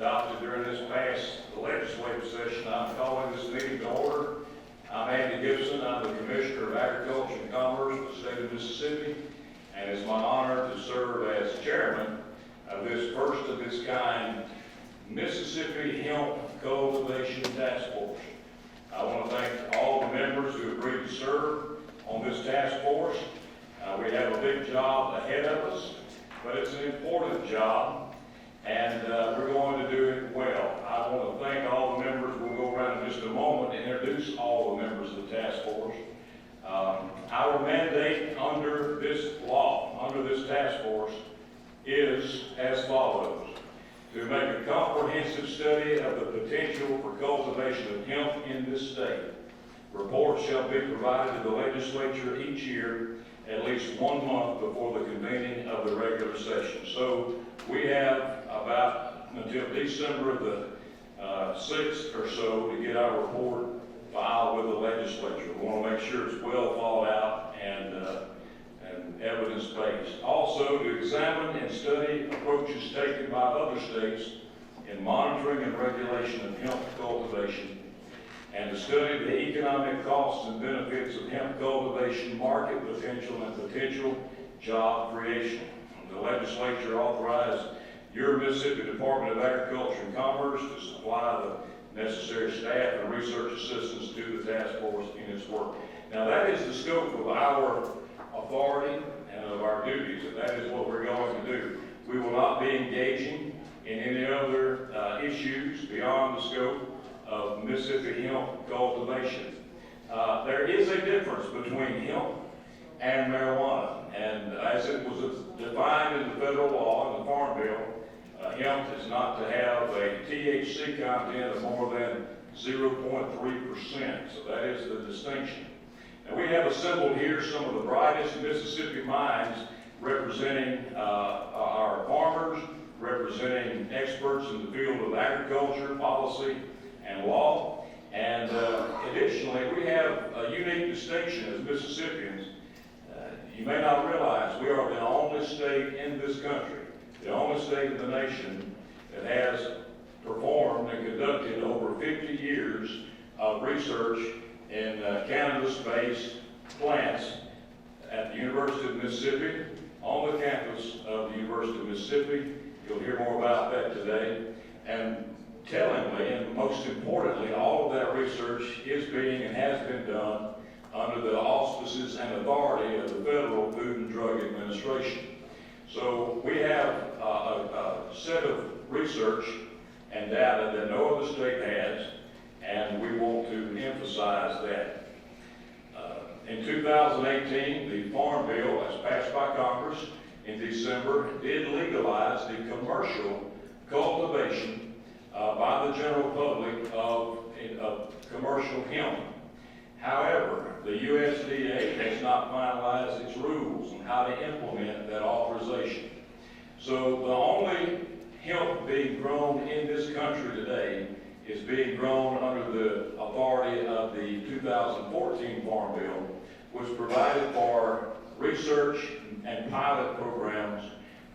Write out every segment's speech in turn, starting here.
adopted during this past legislative session. I'm calling this meeting to order. I'm Andy Gibson. I'm the Commissioner of Agriculture and Commerce for the state of Mississippi, and it's my honor to serve as chairman of this first of its kind Mississippi Hemp Cultivation Task Force. I want to thank all the members who agreed to serve on this task force. We have a big job ahead of us, but it's an important job, and we're going to do it well. I want to thank all the members. We'll go around in just a moment and introduce all the members of the task force. Our mandate under this law, under this task force, is as follows: to make a comprehensive study of the potential for cultivation of hemp in this state. Reports shall be provided to the legislature each year, at least 1 month before the convening of the regular session. So we have about until December the 6th or so to get our report filed with the legislature. We want to make sure it's well thought out and evidence-based. Also, to examine and study approaches taken by other states in monitoring and regulation of hemp cultivation, and to study the economic costs and benefits of hemp cultivation, market potential, and potential job creation. The legislature authorized your Mississippi Department of Agriculture and Commerce to supply the necessary staff and research assistance to the task force in its work. Now, that is the scope of our authority and of our duties, and that is what we're going to do. We will not be engaging in any other issues beyond the scope of Mississippi hemp cultivation. There is a difference between hemp and marijuana, and as it was defined in the federal law, in the Farm Bill, hemp is not to have a THC content of more than 0.3%, so that is the distinction. And we have assembled here some of the brightest Mississippi minds representing our farmers, representing experts in the field of agriculture, policy, and law. And additionally, we have a unique distinction as Mississippians. You may not realize we are the only state in this country, the only state in the nation that has performed and conducted over 50 years of research in cannabis-based plants at the University of Mississippi, on the campus of the University of Mississippi. You'll hear more about that today. And tellingly, and most importantly, all of that research is being and has been done under the auspices and authority of the Federal Food and Drug Administration. So we have a set of research and data that no other state has, and we want to emphasize that. In 2018, the Farm Bill, as passed by Congress in December, did legalize the commercial cultivation by the general public of commercial hemp. However, the USDA has not finalized its rules on how to implement that authorization. So the only hemp being grown in this country today is being grown under the authority of the 2014 Farm Bill, which provided for research and pilot programs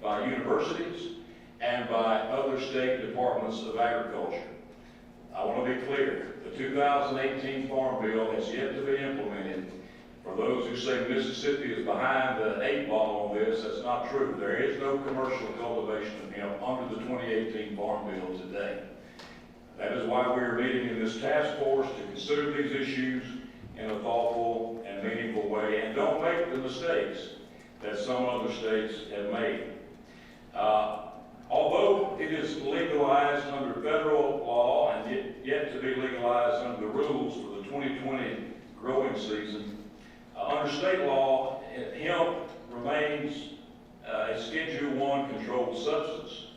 by universities and by other state departments of agriculture. I want to be clear, the 2018 Farm Bill has yet to be implemented. For those who say Mississippi is behind the 8 ball on this, that's not true. There is no commercial cultivation of hemp under the 2018 Farm Bill today. That is why we are meeting in this task force to consider these issues in a thoughtful and meaningful way, and don't make the mistakes that some other states have made. Although it is legalized under federal law and yet to be legalized under the rules for the 2020 growing season, under state law, hemp remains a Schedule I controlled substance,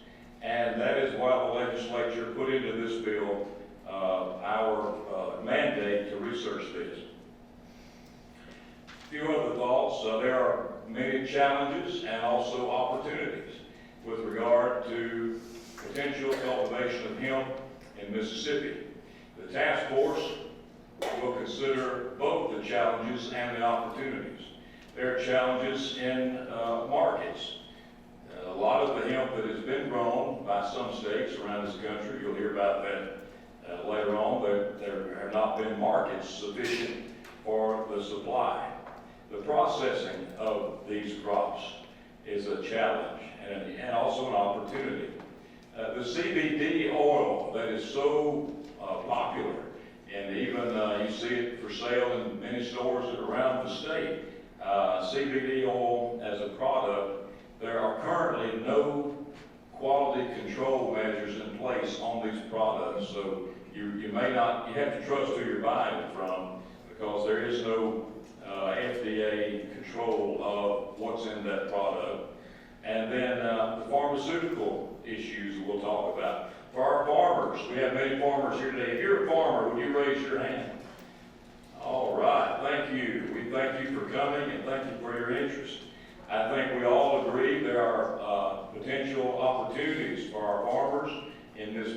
and that is why the legislature put into this bill our mandate to research this. A few other thoughts. There are many challenges and also opportunities with regard to potential cultivation of hemp in Mississippi. The task force will consider both the challenges and the opportunities. There are challenges in markets. A lot of the hemp that has been grown by some states around this country, you'll hear about that later on, but there have not been markets sufficient for the supply. The processing of these crops is a challenge and also an opportunity. The CBD oil that is so popular, and even you see it for sale in many stores around the state, CBD oil as a product, there are currently no quality control measures in place on these products. So you may not, you have to trust who you're buying it from, because there is no FDA control of what's in that product. And then the pharmaceutical issues we'll talk about. For our farmers, we have many farmers here today. If you're a farmer, would you raise your hand? All right, thank you. We thank you for coming and thank you for your interest. I think we all agree there are potential opportunities for our farmers in this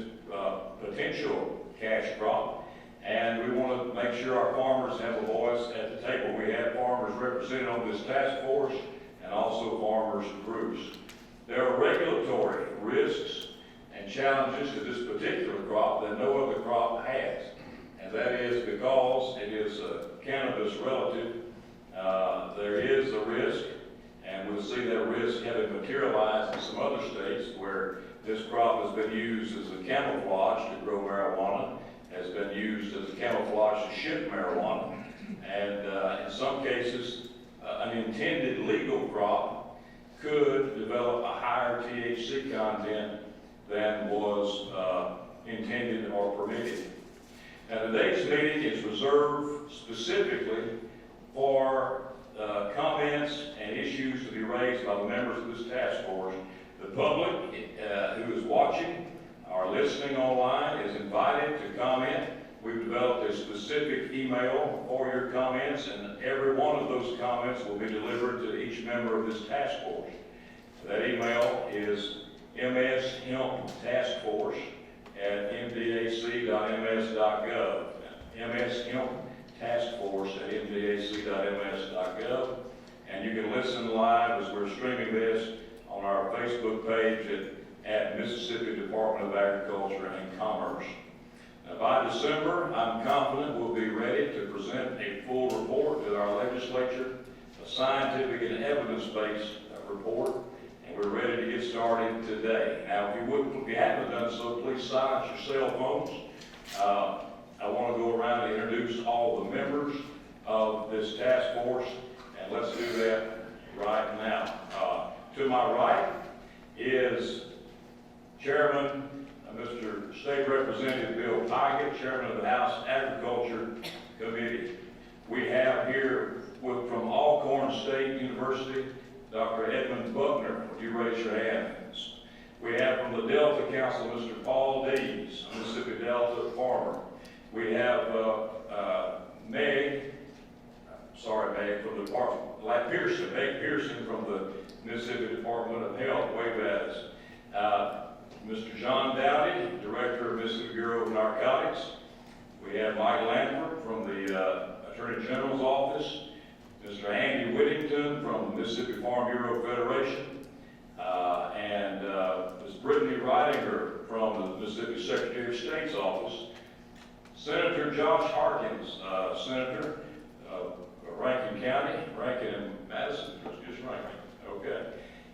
potential cash crop. And we want to make sure our farmers have a voice at the table. We have farmers represented on this task force and also farmers groups. There are regulatory risks and challenges to this particular crop that no other crop has. And that is because it is a cannabis relative, there is a risk, and we'll see that risk having materialized in some other states where this crop has been used as a camouflage to grow marijuana, has been used as a camouflage to ship marijuana, and in some cases, an intended legal crop could develop a higher THC content than was intended or permitted. Now, today's meeting is reserved specifically for comments and issues to be raised by the members of this task force. The public who is watching or listening online is invited to comment. We've developed a specific email for your comments, and every one of those comments will be delivered to each member of this task force. That email is mshemptaskforce at mdac.ms.gov. mshemptaskforce@mdac.ms.gov. And you can listen live as we're streaming this on our Facebook page at Mississippi Department of Agriculture and Commerce. Now, by December, I'm confident we'll be ready to present a full report to our legislature, a scientific and evidence-based report, and we're ready to get started today. Now, if you haven't done so, please silence your cell phones. I want to go around and introduce all the members of this task force, and let's do that right now. To my right is Chairman Mr. State Representative Bill Pygott, Chairman of the House Agriculture Committee. We have here from Alcorn State University, Dr. Edmund Buckner. Would you raise your hands? We have from the Delta Council, Mr. Paul Dees, a Mississippi Delta farmer. We have Meg from the Department, Meg Pearson from the Mississippi Department of Health, wave at us. Mr. John Dowdy, Director of Mississippi Bureau of Narcotics. We have Mike Lanford from the Attorney General's Office. Mr. Andy Whittington from the Mississippi Farm Bureau Federation. And Ms. Brittany Ridinger from the Mississippi Secretary of State's Office. Senator Josh Harkins, Senator of Rankin County, Rankin and Madison, just Rankin, okay.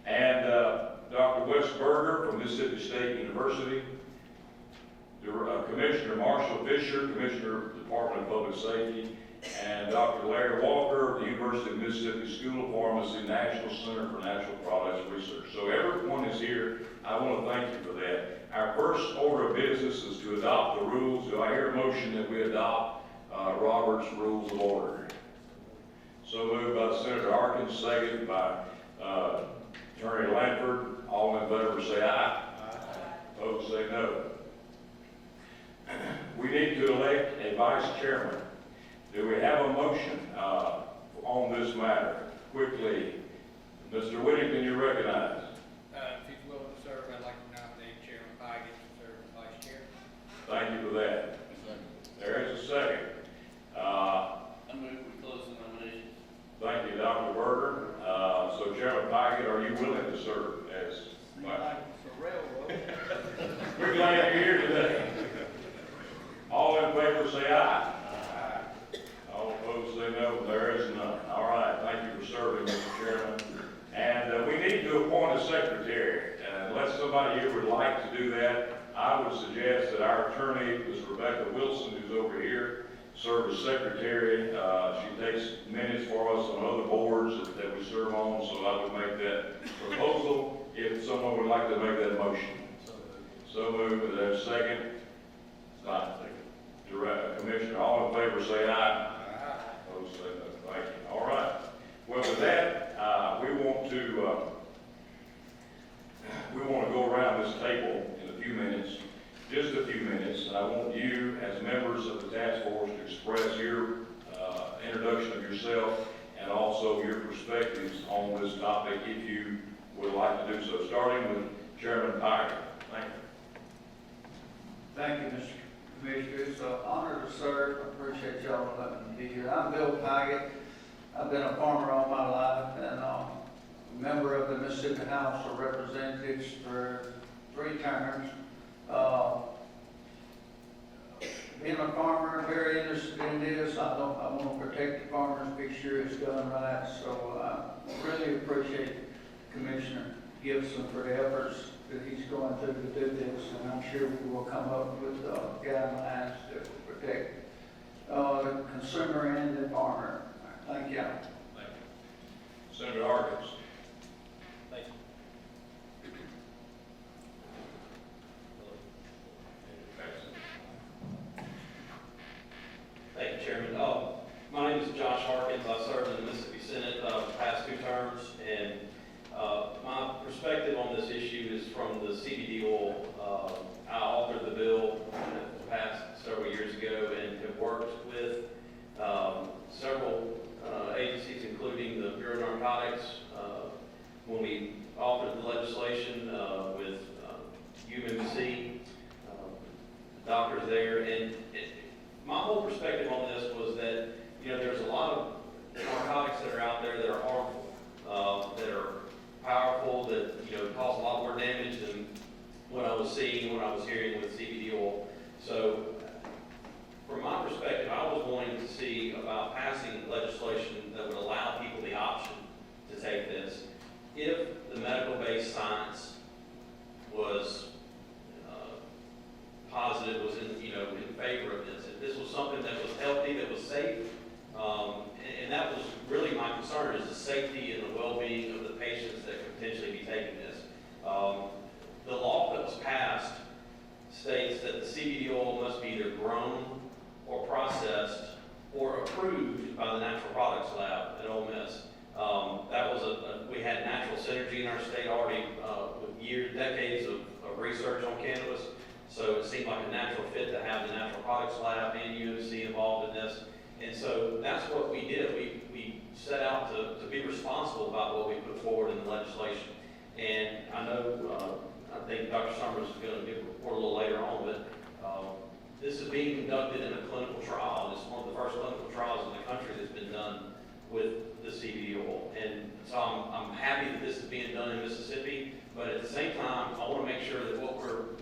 And Dr. Wes Berger from Mississippi State University, Commissioner Marshall Fisher, Commissioner of the Department of Public Safety, and Dr. Larry Walker of the University of Mississippi School of Pharmacy, National Center for Natural Products Research. So everyone is here. I want to thank you for that. Our first order of business is to adopt the rules. Do I hear a motion that we adopt Robert's Rules of Order? So moved by Senator Harkins, second by Attorney Lanford. All in favor say aye. Aye. Opposed say no. We need to elect a vice chairman. Do we have a motion on this matter? Quickly, Mr. Whittington, you recognize. If he's willing to serve, I'd like to nominate Chairman Pygott to serve as vice chair. Thank you for that. There is a second. I move we close the nominations. Thank you, Dr. Berger. So Chairman Pygott, are you willing to serve as glad you're here today. All in favor say aye. All opposed say no. There is none. All right, thank you for serving, Mr. Chairman. And we need to appoint a secretary. Unless somebody here would like to do that, I would suggest that our attorney, Ms. Rebecca Wilson, who's over here, serve as secretary. She takes minutes for us on other boards that we serve on, so I would make that proposal if someone would like to make that motion. So moved. Is there a second? Commissioner, all in favor say aye. Opposed say no. Thank you. All right. Well, with that, we want to go around this table in a few minutes, just a few minutes, and I want you, as members of the task force, to express your introduction of yourself and also your perspectives on this topic, if you would like to do so, starting with Chairman Pike. Thank you. Thank you, Mr. Commissioner. It's an honor to serve. I appreciate y'all letting me be here. I'm Bill Paget. I've been a farmer all my life and a member of the Mississippi House of Representatives for 3 terms. Being a farmer, I'm very interested in this. I want to protect the farmers, be sure it's done right. So I really appreciate Commissioner Gibson for the efforts that he's going through to do this, and I'm sure we will come up with guidelines that will protect the consumer and the farmer. Thank you. Thank you. Senator Harkins. Thank you. Thank you, Chairman. My name is Josh Harkins. I served in the Mississippi Senate the past 2 terms, and my perspective on this issue is from the CBD oil. I authored the bill the past several years ago and have worked with several agencies, including the Bureau of Narcotics, when we authored the legislation with UMMC, doctors there, and my whole perspective on this was that, there's a lot of narcotics that are out there that are harmful, that are powerful, that, cause a lot more damage than what I was seeing, what I was hearing with CBD oil. So, from my perspective, I was wanting to see about passing legislation that would allow people the option to take this if the medical-based science was positive, was in favor of this. If this was something that was healthy, that was safe, and that was really my concern, is the safety and the well-being of the patients that could potentially be taking this. The law that was passed states that the CBD oil must be either grown or processed or approved by the Natural Products Lab at Ole Miss. That was we had natural synergy in our state already with decades of research on cannabis. So it seemed like a natural fit to have the Natural Products Lab and UMC involved in this. And so that's what we did. We set out to be responsible about what we put forward in the legislation. And I know, I think Dr. Summers is going to give a report a little later on, but this is being conducted in a clinical trial. It's one of the first clinical trials in the country that's been done with the CBD oil. And so I'm happy that this is being done in Mississippi, but at the same time, I want to make sure that what we're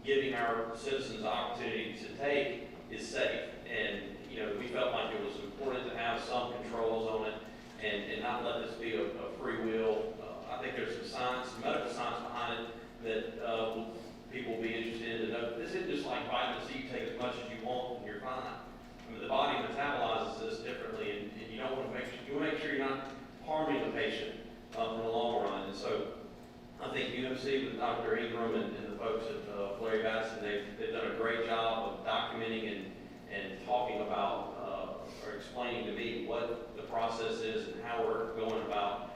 giving our citizens the opportunity to take is safe. And, we felt like it was important to have some controls on it and not let this be a free will. I think there's some science, medical science behind it that people will be interested in to know. This isn't just like vitamin C, you take as much as you want and you're fine. I mean, the body metabolizes this differently, and you don't want to make sure you're not harming the patient in the long run. And so I think UMC with Dr. Ingram and the folks at Larry Batson, they've done a great job of documenting and talking about or explaining to me what the process is and how we're going about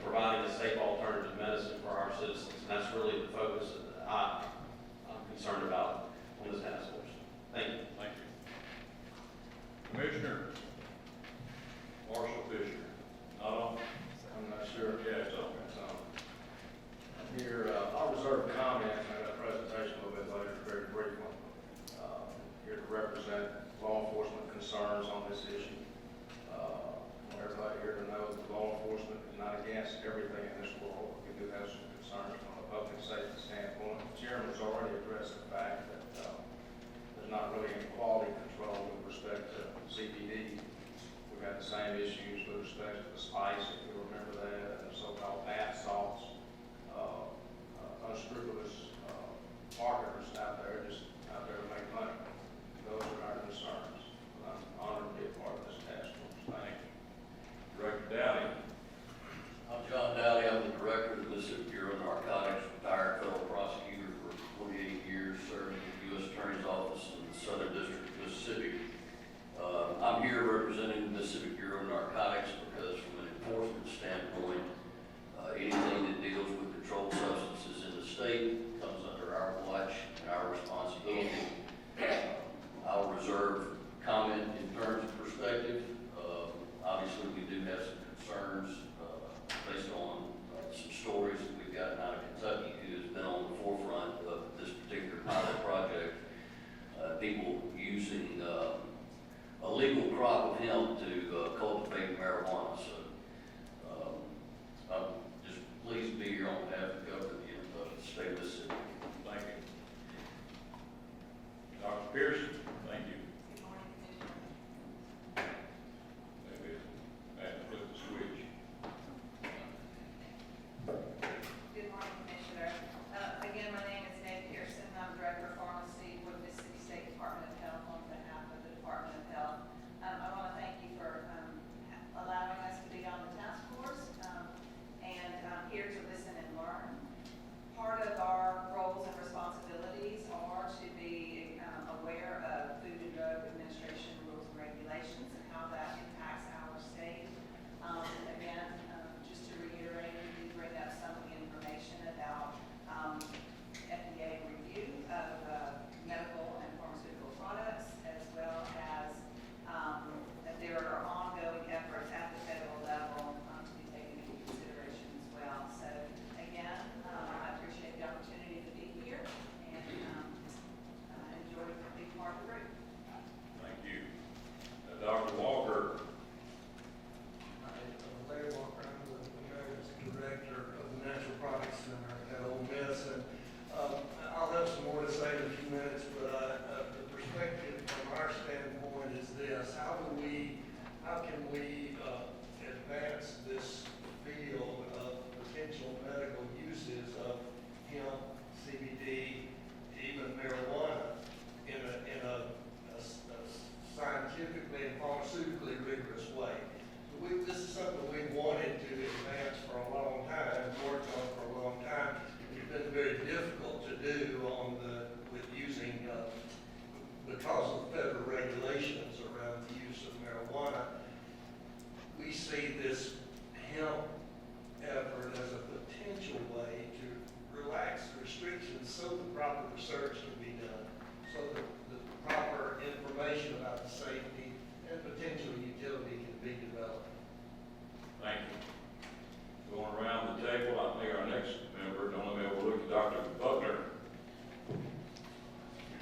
providing a safe alternative medicine for our citizens. And that's really the focus that I'm concerned about on this task force. Thank you. Thank you. Commissioner Marshall Fisher. I'm not sure. Yeah, it's okay. Here, I'll reserve comments. I got a presentation a little bit later, very briefly. Here to represent law enforcement concerns on this issue. Everybody everybody here to know that law enforcement is not against everything in this world. We do have some concerns from a public safety standpoint. The chairman's already addressed the fact that there's not really any quality control with respect to CBD. We've had the same issues with respect to the spice, if you remember that, and the so-called bath salts. Unscrupulous marketers out there, just out there to make money. Those are our concerns. I'm honored to be a part of this task force. Thank you. Director Dowdy. I'm John Dowdy. I'm the director of the Mississippi Bureau of Narcotics, retired federal prosecutor for 48 years, serving in the U.S. Attorney's Office in the Southern District of Mississippi. I'm here representing the Mississippi Bureau of Narcotics because from an enforcement standpoint, anything that deals with controlled substances in the state comes under our watch and our responsibility. I'll reserve comment in terms of perspective. Obviously, we do have some concerns based on some stories that we've gotten out of Kentucky, who has been on the forefront of this particular pilot project. People using a legal crop of hemp to cultivate marijuana. So I'm just pleased to be here on behalf of the government of the state of Mississippi. Thank you. Dr. Pearson. Thank you. Good morning, Commissioner. Maybe I have to flip the switch. Good morning, Commissioner. Again, my name is Nate Pearson. I'm Director of Pharmacy with the Mississippi State Department of Health on behalf of the Department of Health. I want to thank you for allowing us to be on the task force and here to listen and learn. Part of our roles and responsibilities are to be aware of Food and Drug Administration rules and regulations and how that impacts our state. Again, just to reiterate, we do bring up some of the information about FDA review of medical and pharmaceutical products, as well as that there are ongoing efforts at the federal level to be taken into consideration as well. So again, I appreciate the opportunity to be here and enjoy being part of the group. Thank you. Dr. Walker. Larry Walker, I'm the emergency director of the Natural Products Center at Ole Miss, and I'll have some more to say in a few minutes, but the perspective from our standpoint is this: how can we advance this field of potential medical uses of hemp, CBD, even marijuana in a scientifically and pharmaceutically rigorous way? This is something we've wanted to advance for a long time, worked on for a long time. It's been very difficult to do with using, because of federal regulations around the use of marijuana. We see this hemp effort as a potential way to relax restrictions so the proper research can be done, so that the proper information about the safety and potential utility can be developed. Thank you. Going around the table, I think our next member, don't let me overlook Dr. Butler.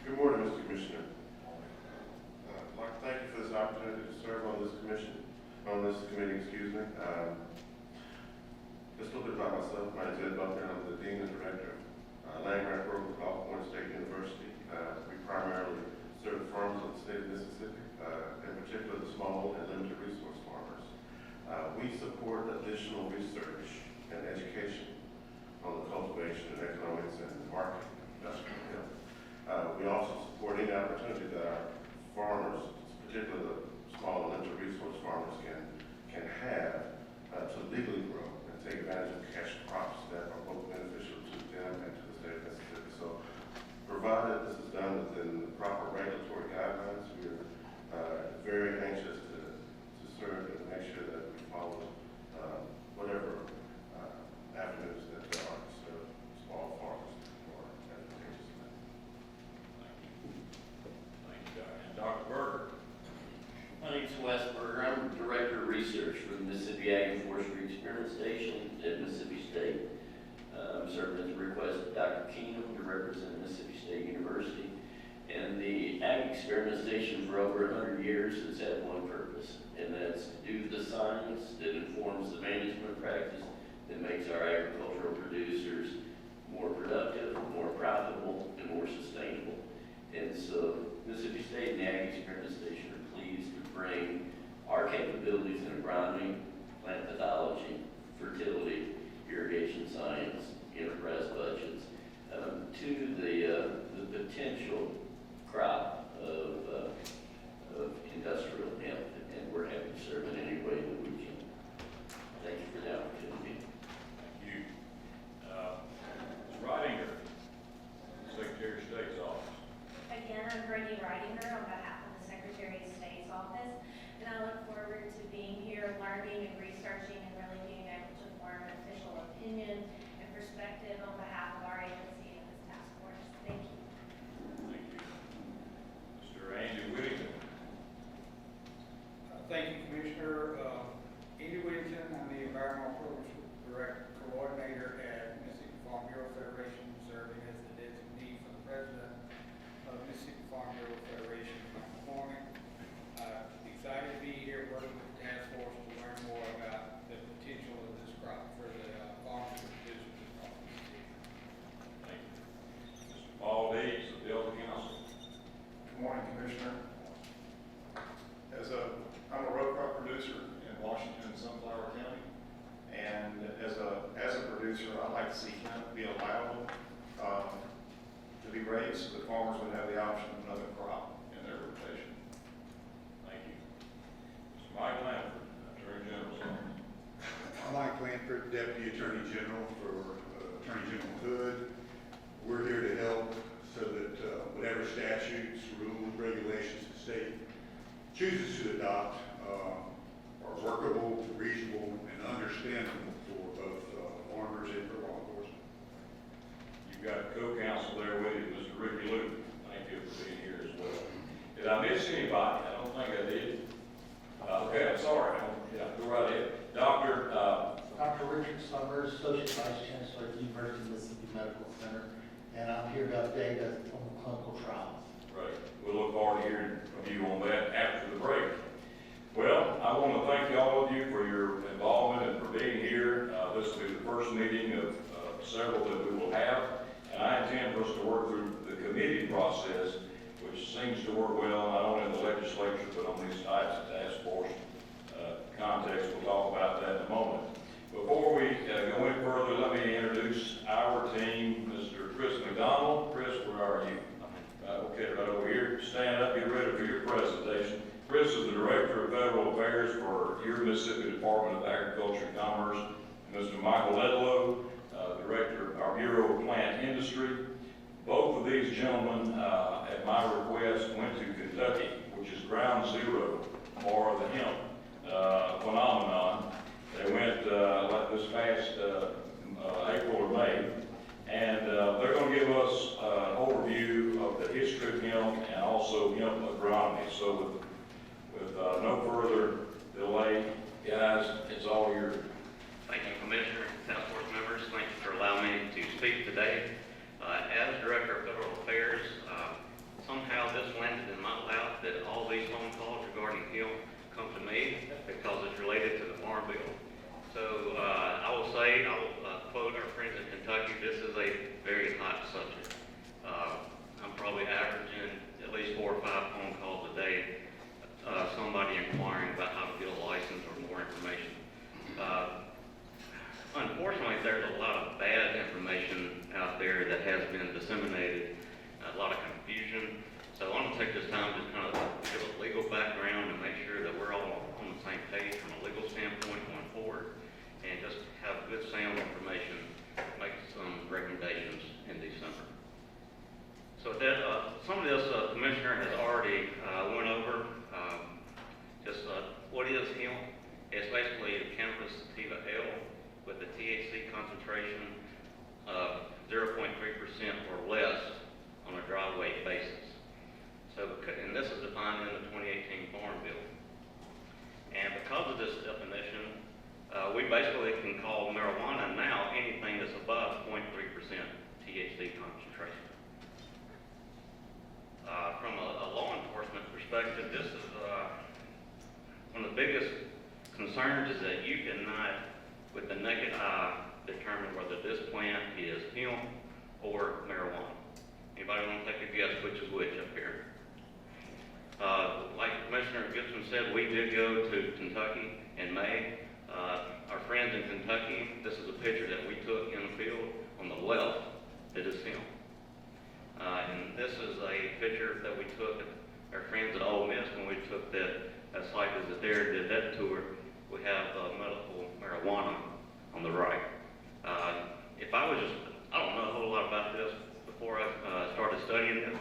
Good morning, Mr. Commissioner. I'd like to thank you for this opportunity to serve on this committee, excuse me. Just a little bit about myself. My name is Ed Butler. I'm the Dean and Director of Land Grant Program at Alcorn State University. We primarily serve the farmers of the state of Mississippi, in particular the small and limited resource farmers. We support additional research and education on the cultivation and economics and marketing of industrial hemp. We also support any opportunity that our farmers, particularly the small and limited resource farmers, can have to legally grow and take advantage of cash crops that are both beneficial to them and to the state of Mississippi. So, provided this is done within the proper regulatory guidelines, we are very anxious to serve and make sure that we follow whatever avenues that there are to serve small farmers or advantageous. Thank you, Doc. And Dr. Berger. My name's Wes Berger. I'm Director of Research for the Mississippi Ag and Forestry Experiment Station at Mississippi State. I'm serving at the request of Dr. Keenum to represent Mississippi State University. And the Ag Experiment Station for over 100 years has had one purpose. purpose, and that's to do the science that informs the management practice that makes our agricultural producers more productive, more profitable, and more sustainable. And so Mississippi State and the Ag Experience Station are pleased to bring our capabilities in agronomy, plant pathology, fertility, irrigation science, enterprise budgets, to the potential crop of industrial hemp, and we're happy to serve in any way that we can. Thank you for the opportunity. Thank you. Ms. Ridinger, Secretary of State's office. Again, I'm Brittany Ridinger on behalf of the Secretary of State's office, and I look forward to being here, learning and researching, and really being able to form an official opinion and perspective on behalf of our agency and this task force. Thank you. Thank you. Mr. Andy Whittington. Thank you, Commissioner. Andy Whittington, I'm the Environmental Programs Director Coordinator at Mississippi Farm Bureau Federation, serving as the designee for the President of Mississippi Farm Bureau Federation, Mike McCormick. Excited to be here working with the task force to learn more about the potential of this crop for the farmers and producers across Mississippi. Thank you. Mr. Paul Dees, of Delta Council. Good morning, Commissioner. I'm a row crop producer in Washington and Sunflower County, and as a producer, I'd like to see hemp be allowed to be raised, so that farmers would have the option of another crop in their rotation. Thank you. Mr. Mike Lanford, Attorney General's office. I'm Mike Lanford, Deputy Attorney General for Attorney General Hood. We're here to help so that whatever statutes, rules, regulations the state chooses to adopt are workable, reasonable, and understandable for both farmers and for law enforcement. You've got co-counsel there with you, Mr. Ricky Luke. Thank you for being here as well. Did I miss anybody? I don't think I did. Okay, I'm sorry. Yeah, go right ahead. Dr. Richard Summers, Associate Vice Chancellor at the University of Mississippi Medical Center, and I'm here to update us on the clinical trials. Right. We'll look forward to hearing from you on that after the break. Well, I want to thank all of you for your involvement and for being here. This will be the first meeting of several that we will have, and I intend for us to work through the committee process, which seems to work well not only in the legislature but on these types of task force contexts. We'll talk about that in a moment. Before we go any further, let me introduce our team. Mr. Chris McDonald. Chris, where are you? Okay, right over here. Stand up, get ready for your presentation. Chris is the Director of Federal Affairs for your Mississippi Department of Agriculture and Commerce. Mr. Michael Ledlow, Director of our Bureau of Plant Industry. Both of these gentlemen, at my request, went to Kentucky, which is ground zero for the hemp phenomenon. They went like this past April or May, and they're going to give us an overview of the history of hemp and also hemp agronomy. So with no further delay, guys, it's all yours. Thank you, Commissioner, Task Force members. Thank you for allowing me to speak today. As Director of Federal Affairs, somehow this landed in my lap that all these phone calls regarding hemp come to me because it's related to the Farm Bill. So I will quote our friends in Kentucky, this is a very hot subject. I'm probably averaging at least 4 or 5 phone calls a day, somebody inquiring about how to get a license or more information. Unfortunately, there's a lot of bad information out there that has been disseminated, a lot of confusion. So I want to take this time to kind of give a legal background and make sure that we're all on the same page from a legal standpoint going forward, and just have good sound information, make some recommendations in December. So that, some of this Commissioner has already went over. What is hemp? It's basically cannabis sativa L with a THC concentration of 0.3% or less on a dry weight basis. So, and this is defined in the 2018 Farm Bill. And because of this definition, we basically can call marijuana now anything that's above 0.3% THC concentration. From a law enforcement perspective, this is concerns is that you cannot, with the naked eye, determine whether this plant is hemp or marijuana. Anybody want to take a guess which is which up here? Like Commissioner Gibson said, we did go to Kentucky in May. Our friends in Kentucky, this is a picture that we took in the field. On the left, it is hemp. And this is a picture that we took at our friends at Ole Miss when we took that site visit there and did that tour. We have medical marijuana on the right. If I was just, I don't know a whole lot about this before I started studying this.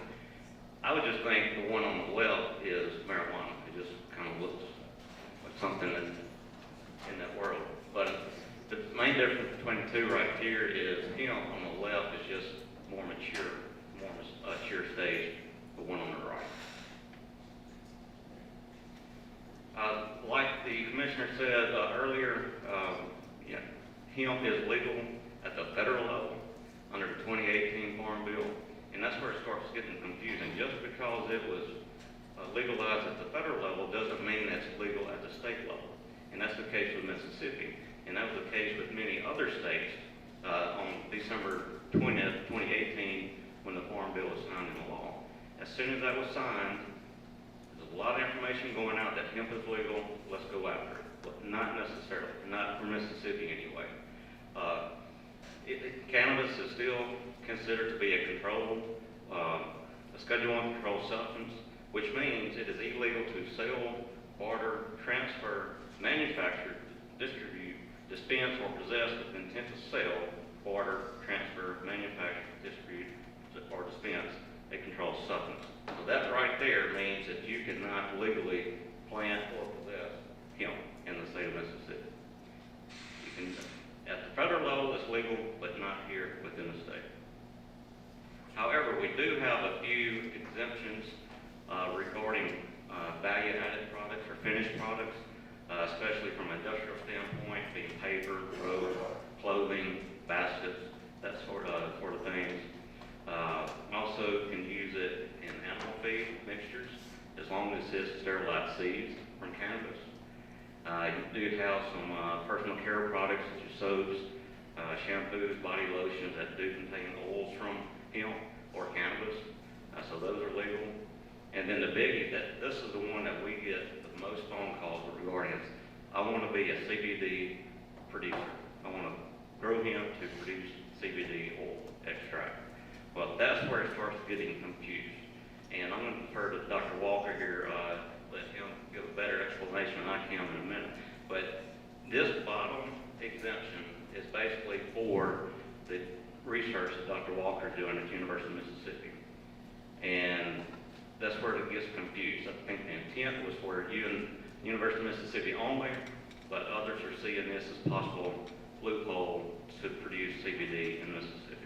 I would just think the one on the left is marijuana. It just kind of looks like something in that world. But the main difference between the two right here is hemp on the left is just more mature stage, the one on the right. Like the commissioner said earlier, hemp is legal at the federal level under the 2018 Farm Bill, and that's where it starts getting confusing. Just because it was legalized at the federal level doesn't mean that's legal at the state level, and that's the case with Mississippi, and that was the case with many other states on December 20th, 2018, when the Farm Bill was signed into law. As soon as that was signed, there's a lot of information going out that hemp is legal, let's go after it. But not necessarily, not for Mississippi anyway. Cannabis is still considered to be a controlled, a Schedule I controlled substance, which means it is illegal to sell, barter, transfer, manufacture, distribute, dispense, or possess with intent to sell, barter, transfer, manufacture, distribute, or dispense a controlled substance. So that right there means that you cannot legally plant or possess hemp in the state of Mississippi. You can, at the federal level, it's legal, but not here within the state. However, we do have a few exemptions regarding value-added products or finished products, especially from an industrial standpoint, being paper, rope, clothing, baskets, that sort of things. Also can use it in animal feed mixtures, as long as it's sterilized seeds from cannabis. You do have some personal care products such as soaps, shampoos, body lotions that do contain oils from hemp or cannabis. So those are legal. And then the biggie, this is the one that we get the most phone calls regarding is, I want to be a CBD producer. I want to grow hemp to produce CBD oil extract. Well, that's where it starts getting confused. And I'm going to defer to Dr. Walker here, let him give a better explanation than I can in a minute. But this bottom exemption is basically for the research that Dr. Walker is doing at the University of Mississippi. And that's where it gets confused. I think the intent was for you and University of Mississippi only, but others are seeing this as possible loophole to produce CBD in Mississippi.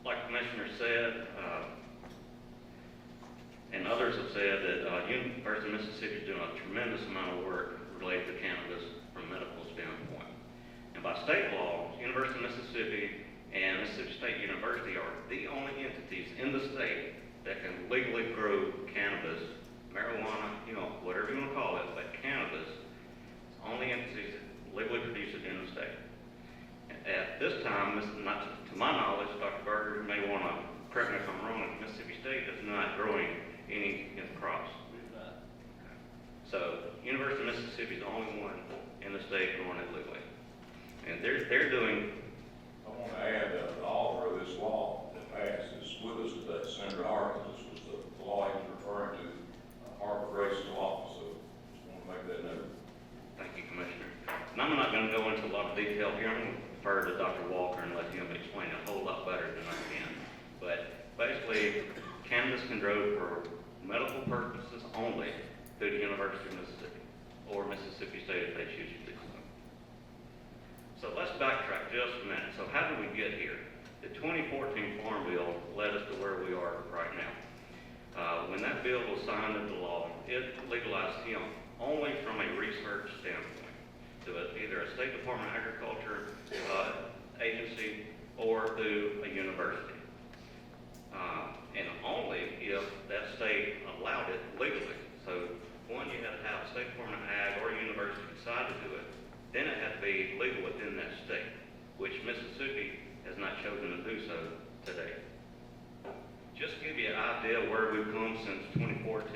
Like the Commissioner said, and others have said that University of Mississippi is doing a tremendous amount of work related to cannabis from a medical standpoint. And by state law, University of Mississippi and Mississippi State University are the only entities in the state that can legally grow cannabis, marijuana, whatever you want to call it, but cannabis, it's only entities that legally produce it in the state. At this time, not to my knowledge, Dr. Berger may want to correct me if I'm wrong, Mississippi State is not growing any crops. So, University of Mississippi is the only one in the state growing it legally. And they're doing. I want to add that the author of this law that passed is with us today, Senator Harkins. This was the law he was referring to, Harvard Grace Law. So, just want to make that note. Thank you, Commissioner. And I'm not going to go into a lot of detail here. I'm going to defer to Dr. Walker and let him explain it a whole lot better than I can. But basically, cannabis can grow for medical purposes only through the University of Mississippi or Mississippi State if they choose to do so. So let's backtrack just a minute. So how did we get here? The 2014 Farm Bill led us to where we are right now. When that bill was signed into law, it legalized hemp only from a research standpoint. To either a State Department of Agriculture agency or through a university. And only if that state allowed it legally. So one, you had to have a State not chosen to do so today. Just to give you an idea of where we've come since 2014,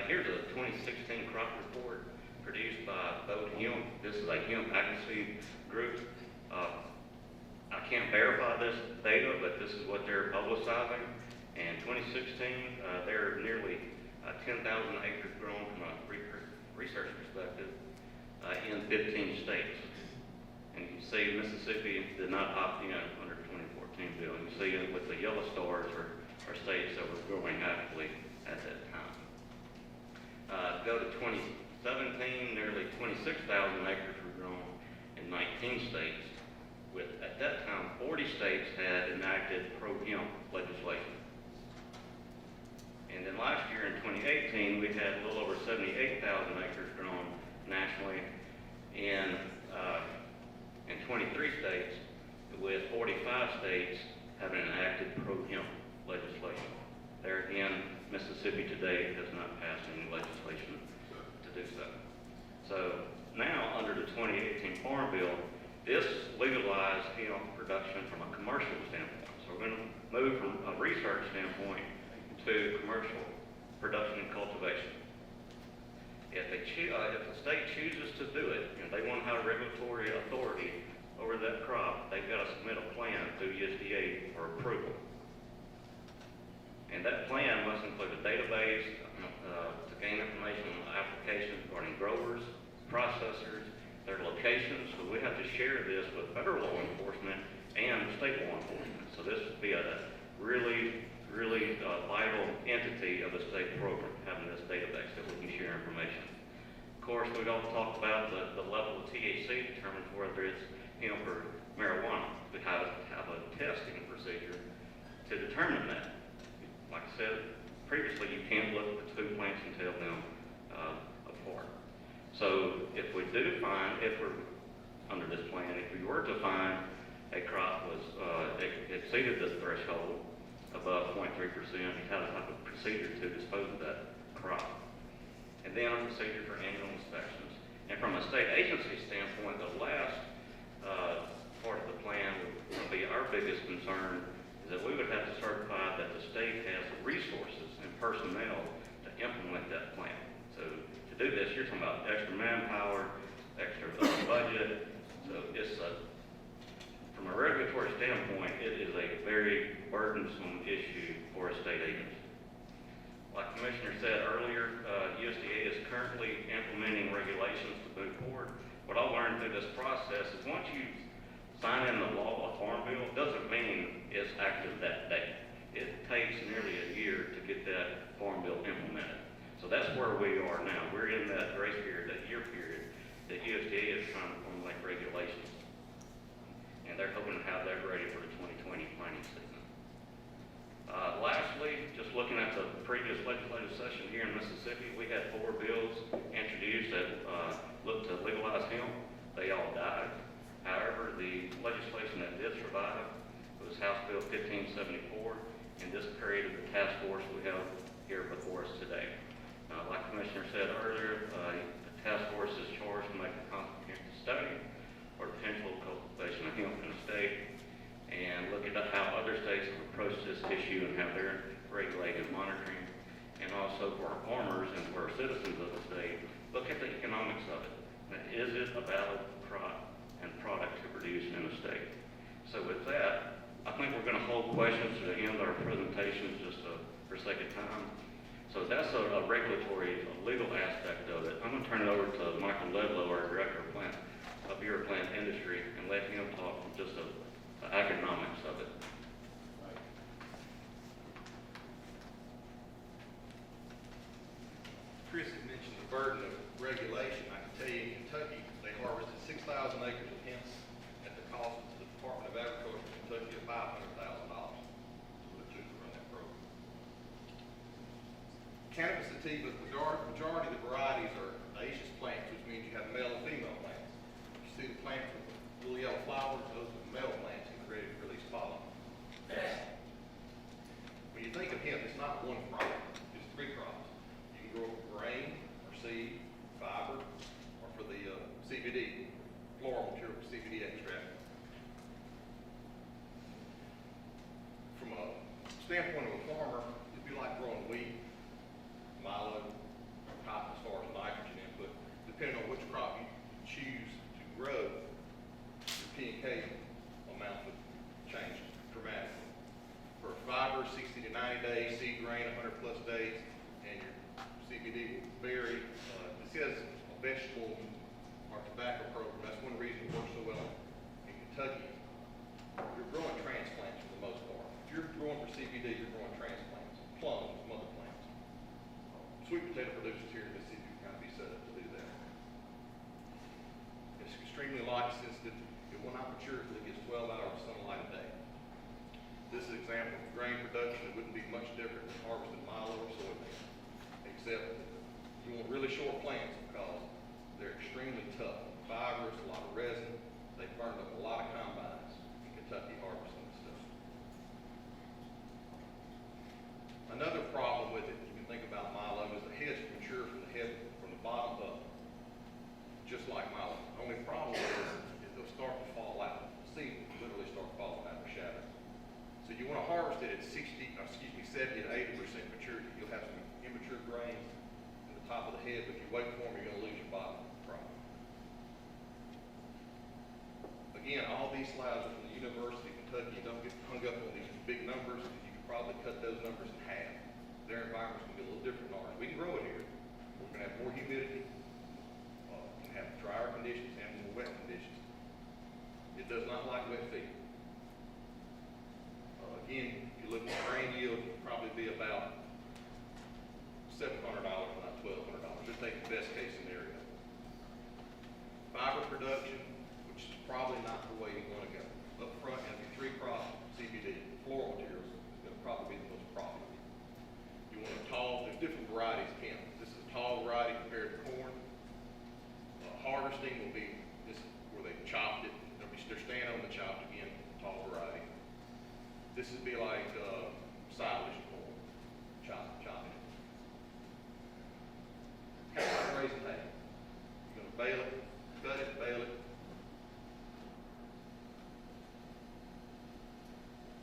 here's a 2016 crop report produced by Boat Hemp. This is a hemp advocacy group. I can't verify this data, but this is what they're publicizing. In 2016, there are nearly 10,000 acres grown from a research perspective in 15 states. And you can see Mississippi did not opt in under the 2014 bill. You see it with the yellow stars are states that were growing actively at that time. Go to 2017, nearly 26,000 acres were grown in 19 states. With, at that time, 40 states had enacted pro-hemp legislation. And then last year in 2018, we had a little over 78,000 acres grown nationally in 23 states, with 45 states having enacted pro-hemp legislation. There again, Mississippi today has not passed any legislation to do so. So now, under the 2018 Farm Bill, this legalized hemp production from a commercial standpoint. So we're going to move from a research standpoint to commercial production and cultivation. If the state chooses to do it, and they want to have regulatory authority over that crop, they've got to submit a plan through USDA for approval. And that plan must include a database to gain information on applications regarding growers, processors, their locations. So we have to share this with federal law enforcement and state law enforcement. So this would be a really vital entity of the state program, having this database that we can share information. Of course, we've all talked about the level of THC determines whether it's hemp or marijuana. We have a testing procedure to determine that. Like I said previously, you can't look at the two plants and tell them apart. So if we do find, if we're under this plan, if we were to find a crop was exceeded the threshold above 0.3%, you have a type of procedure to dispose of that crop. And then a procedure for annual inspections. And from a state agency standpoint, the last part of the plan would be our biggest concern is that we would have to certify that the state has the resources and personnel to implement that plan. So to do this, you're talking about extra manpower, extra budget. So it's from a regulatory standpoint, it is a very burdensome issue for a state agency. Like the Commissioner said earlier, USDA is currently implementing regulations to move forward. What I learned through this process is once you sign in the law, a farm bill, doesn't mean it's active that day. It takes nearly a year to get that farm bill implemented. So that's where we are now. We're in that grace period, that year period, that USDA is trying to formulate regulations. And they're hoping to have that ready for the 2020 planting season. Lastly, just looking at the previous legislative session here in Mississippi, we had 4 bills introduced that looked to legalize hemp. They all died. However, the legislation that did survive was House Bill 1574, and this created the task force we have here before us today. Like the Commissioner said earlier, the task force is charged to make a comprehensive study or potential cultivation of hemp in the state and look at how other states have approached this issue and how they're regulating and monitoring, and also for our farmers and for our citizens of the state, look at the economics of it. Is it a valid crop and product to produce in the state? So with that, I think we're going to hold questions to the end of our presentations just for sake of time. So that's a regulatory, a legal aspect of it. I'm going to turn it over to Michael Ledlow, our Director of Beer Plant Industry, and let him talk just the economics of it. Chris had mentioned the burden of regulation. I can tell you in Kentucky, they harvested 6,000 acres of hemp at the cost to the Department of Agriculture in Kentucky of $500,000 to run that program. Cannabis sativa, the majority of the varieties are dioecious plants, which means you have male and female plants. You see the plants with little yellow flowers, those are the male plants and created to release pollen. When you think of hemp, it's not one crop, it's 3 crops. You can grow it for grain, or seed, fiber, or for the CBD, floral material for CBD extract. standpoint of a farmer, it'd be like growing wheat, milo, cotton as far as nitrogen input. Depending on which crop you choose to grow, your P and K amount would change dramatically. For fiber, 60 to 90 days, seed grain, 100 plus days, and your CBD will vary. This is a vegetable or tobacco program. That's one reason it works so well in Kentucky. You're growing transplants for the most part. If you're growing for CBD, you're growing transplants, plums, some other plants. Sweet potato producers here in Mississippi can kind of be set up to do that. It's extremely light sensitive. It will not mature until it gets 12 hours of sunlight a day. This is an example of grain production. It wouldn't be much different than harvesting milo or soybean, except you want really short plants because they're extremely tough. Fibrous, a lot of resin. They burned up a lot of combines in Kentucky harvesting this stuff. Another problem with it, you can think about milo, is the heads mature from the bottom up, just like milo. The only problem is they'll start to fall out. The seed will literally start falling out or shattering. So you want to harvest it at 70 to 80% maturity. You'll have some immature grains in the top of the head, but if you wait for them, you're going to lose your bottom crop. Again, all these slides are from the University of Kentucky. Don't get hung up on these big numbers. You can probably cut those numbers in half. Their environment's going to be a little different than ours. We can grow it here. We're going to have more humidity, we can have drier conditions and more wet conditions. It does not like wet feet. Again, if you look at grain yield, it'll probably be about $700, not $1,200. Just take the best case scenario. Fiber production, which is probably not the way you want to go. Up front, it'll be 3 crop CBD. Floral materials is going to probably be the most profitable. You want a tall, there's different varieties of hemp. This is a tall variety compared to corn. Harvesting will be this where they chopped it. They're standing on the chopped again, tall variety. This would be like silage corn, chopping it. Kind of like raising hay. You're going to bale it, cut it, bale it.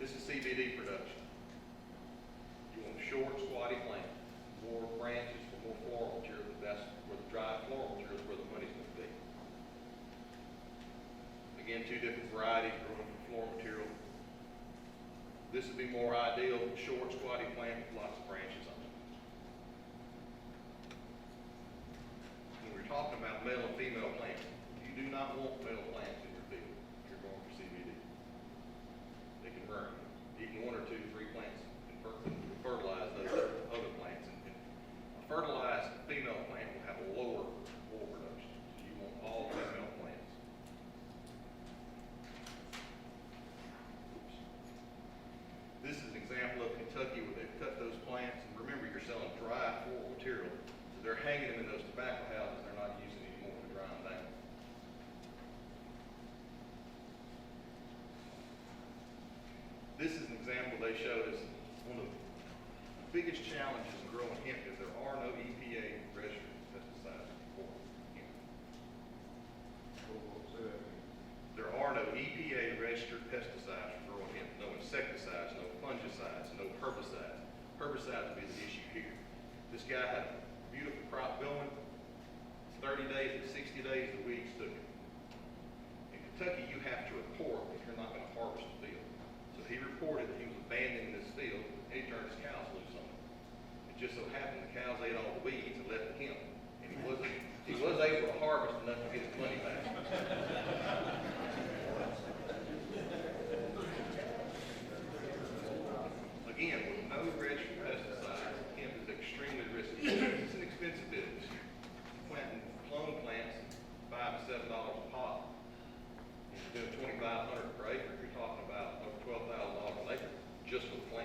This is CBD production. You want short, squatty plant, more branches for more floral material. That's where the dry floral material is where the money's going to be. Again, 2 different varieties growing from floral material. This would be more ideal, short, squatty plant with lots of branches on it. When we're talking about male and female plants, you do not want male plants in your field if you're going for CBD. They can burn. Eating 1 or 2, 3 plants can fertilize those other plants. And a fertilized female plant will have a lower oil production. So you want all female plants. This is an example of Kentucky where they've cut those plants. And remember, you're selling dry floral material. So they're hanging them in those tobacco houses. They're not using any more to dry them down. This is an example they showed us. One of the biggest challenges in growing hemp is there are no EPA registered pesticides for hemp. There are no EPA registered pesticides for growing hemp. No insecticides, no fungicides, no herbicides. Herbicides would be the issue here. This guy had a beautiful crop going. 30 days and 60 days the weeds took it. In Kentucky, you have to report if you're not going to harvest the field. So he reported that he was abandoning this field, and he turned his cows loose on it. It just so happened the cows ate all the weeds and left the hemp. And he was able to harvest enough to get his money back. Again, with no registered pesticides, hemp is extremely risky. It's an expensive business. Planting clone plants, $5 to $7 a pot. If you're doing $2,500 per acre, you're talking about over $12,000 an acre just for the plant.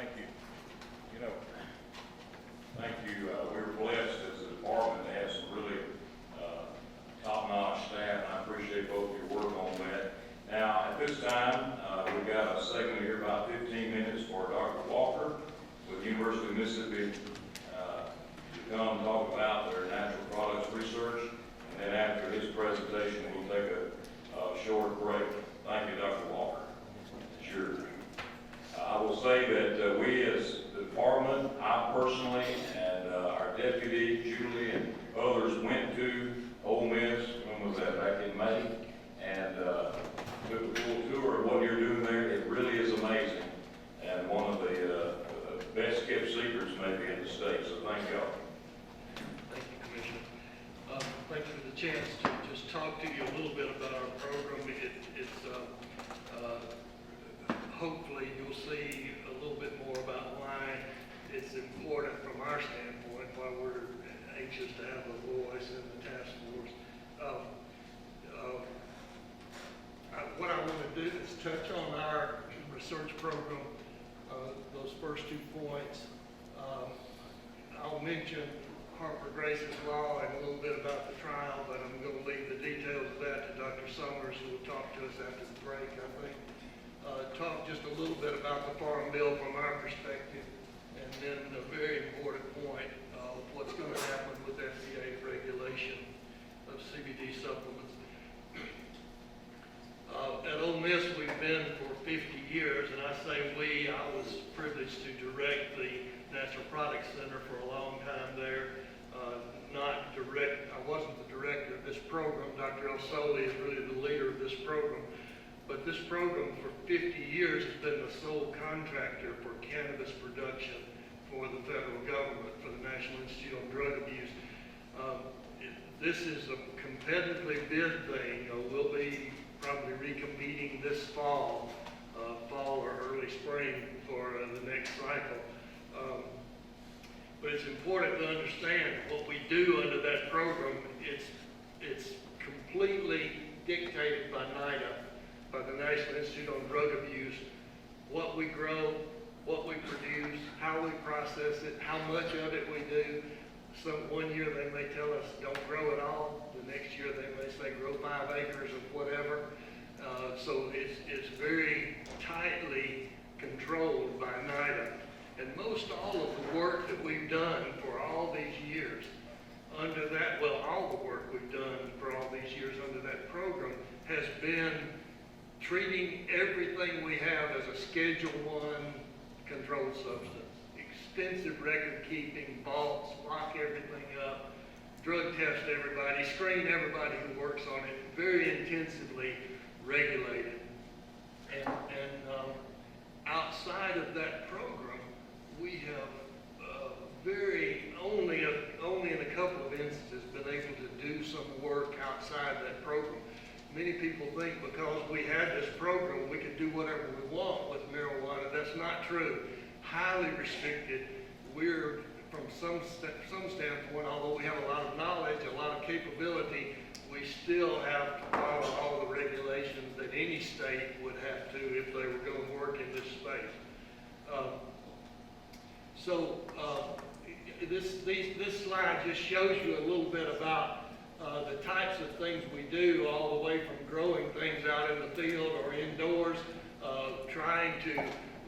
Thank you. Thank you. We were blessed as a department to have some really top-notch staff, and I appreciate both of your work on that. Now, at this time, we've got a segment here about 15 minutes for Dr. Walker with University of Mississippi to come talk about their natural products research. And then after his presentation, we'll take a short break. Thank you, Dr. Walker. It's yours. I will say that we as the department, I personally, and our deputy, Julie, and others went to Ole Miss, when was that, back in May? And took a full tour of what you're doing there. It really is amazing. And one of the best kept secrets maybe in the state, so thank y'all. Thank you, Commissioner. Thanks for the chance to just talk to you a little bit about our program. Hopefully you'll see a little bit more about why it's important from our standpoint, why we're anxious to have a voice in the task force. What I want to do is touch on our research program, those first 2 points. I'll mention Harper Grace's law and a little bit about the trial, but I'm going to leave the details of that to Dr. Summers, who will talk to us after the break, I think. Talk just a little bit about the Farm Bill from our perspective, and then a very important point of what's going to happen with FDA regulation of CBD supplements. At Ole Miss, we've been for 50 years, and I say we, I was privileged to direct the Natural Products Center for a long time there. I wasn't the director of this program. Dr. El Soli is really the leader of this program. But this program for 50 years has been the sole contractor for cannabis production for the federal government, for the National Institute on Drug Abuse. This is a competitively bid thing. We'll be probably recompeting this fall or early spring for the next cycle. But it's important to understand what we do under that program. It's completely dictated by NIDA, by the National Institute on Drug Abuse, what we grow, what we produce, how we process it, how much of it we do. One year they may tell us don't grow it all. The next year they may say grow 5 acres of whatever. So it's very tightly controlled by NIDA. And most all of the work that we've done for all these years under that, well, all the work we've done for all these years under that program has been treating everything we have as a Schedule I controlled substance. Extensive record keeping, vaults, lock everything up, drug test everybody, screen everybody who works on it, very intensively regulated. And outside of that program, we have only in a couple of instances been able to do some work outside that program. Many people think because we had this program, we could do whatever we want with marijuana. That's not true. Highly restricted. We're, from some standpoint, although we have a lot of knowledge, a lot of capability, we still have to follow all the regulations that any state would have to if they were going to work in this space. This slide just shows you a little bit about the types of things we do, all the way from growing things out in the field or indoors, trying to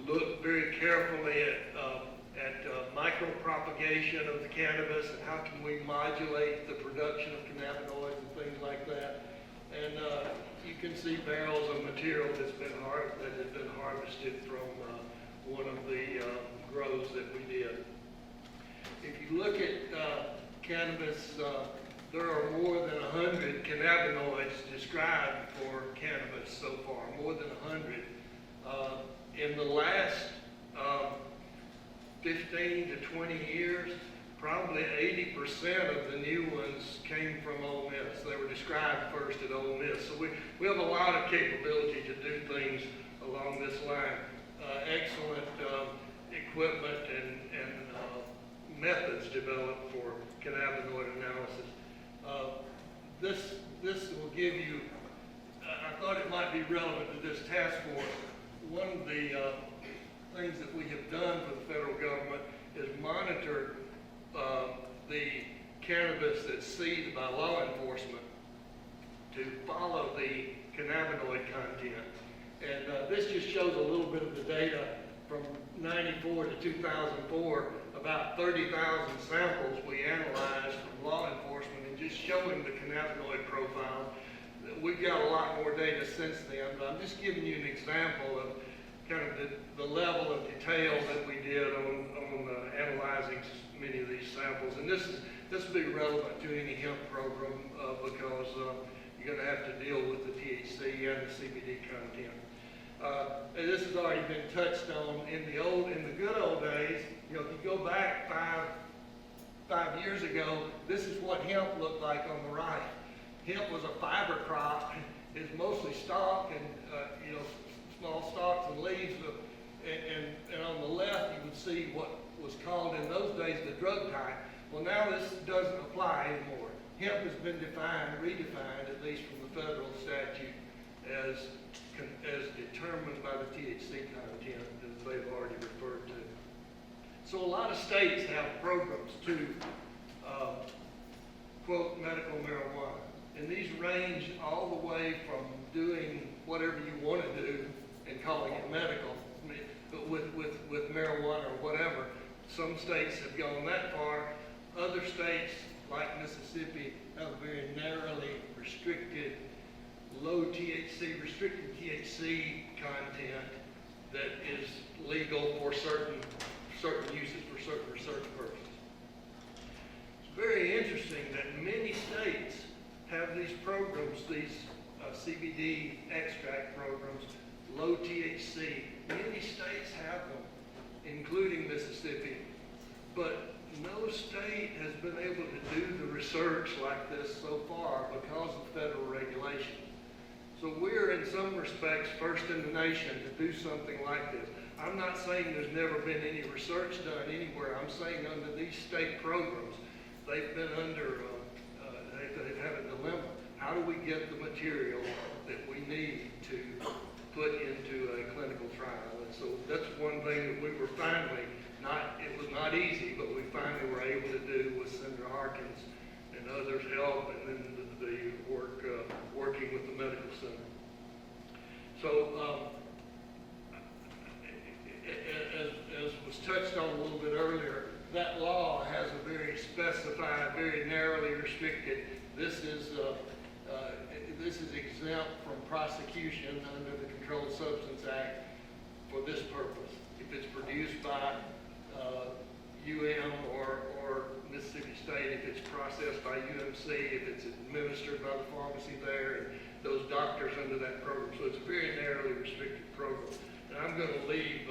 look very carefully at micropropagation of the cannabis and how can we modulate the production of cannabinoids and things like that. And you can see barrels of material that has been harvested from one of the grows that we did. If you look at cannabis, there are more than 100 cannabinoids described for cannabis so far, more than 100. In the last 15 to 20 years, probably 80% of the new ones came from Ole Miss. They were described first at Ole Miss. So we have a lot of capability to do things along this line. Excellent equipment and methods developed for cannabinoid analysis. This will give you, I thought it might be relevant to this task force. One of the things that we have done for cannabis that's seized by law enforcement to follow the cannabinoid content. And this just shows a little bit of the data from 94 to 2004, about 30,000 samples we analyzed from law enforcement and just showing the cannabinoid profile. We've got a lot more data since then, but I'm just giving you an example of kind of the level of detail that we did on analyzing many of these samples. And this will be relevant to any hemp program because you're going to have to deal with the THC and the CBD content. And this has already been touched on in the good old days. You know, if you go back five years ago, this is what hemp looked like on the right. Hemp was a fiber crop. It's mostly stalk and small stalks and leaves. And on the left, you would see what was called in those days the drug type. Well, now this doesn't apply anymore. Hemp has been redefined, at least from the federal statute, as determined by the THC content that they've already referred to. So a lot of states have programs to quote medical marijuana. And these range all the way from doing whatever you want to do and calling it medical, but with marijuana or whatever. Some states have gone that far. Other states, like Mississippi, have a very narrowly restricted, low THC, restricted THC content that is legal for certain uses, for certain research purposes. It's very interesting that many states have these programs, these CBD extract programs, low THC. Many states have them, including Mississippi, but no state has been able to do the research like this so far because of federal regulation. So we're in some respects first in the nation to do something like this. I'm not saying there's never been any research done anywhere. I'm saying under these state programs, they've been under, they've had a dilemma. How do we get the material that we need to put into a clinical trial? And so that's one thing that we were finally, it was not easy, but we finally were able to do with Senator Harkins and others' help, and then the working with the medical center. So, as was touched on a little bit earlier, that law has a very specified, very narrowly restricted. This is exempt from prosecution under the Controlled Substance Act for this purpose. If it's produced by UM or Mississippi State, if it's processed by UMC, if it's administered by the pharmacy there, and those doctors under that program. So it's a very narrowly restricted program. And I'm going to leave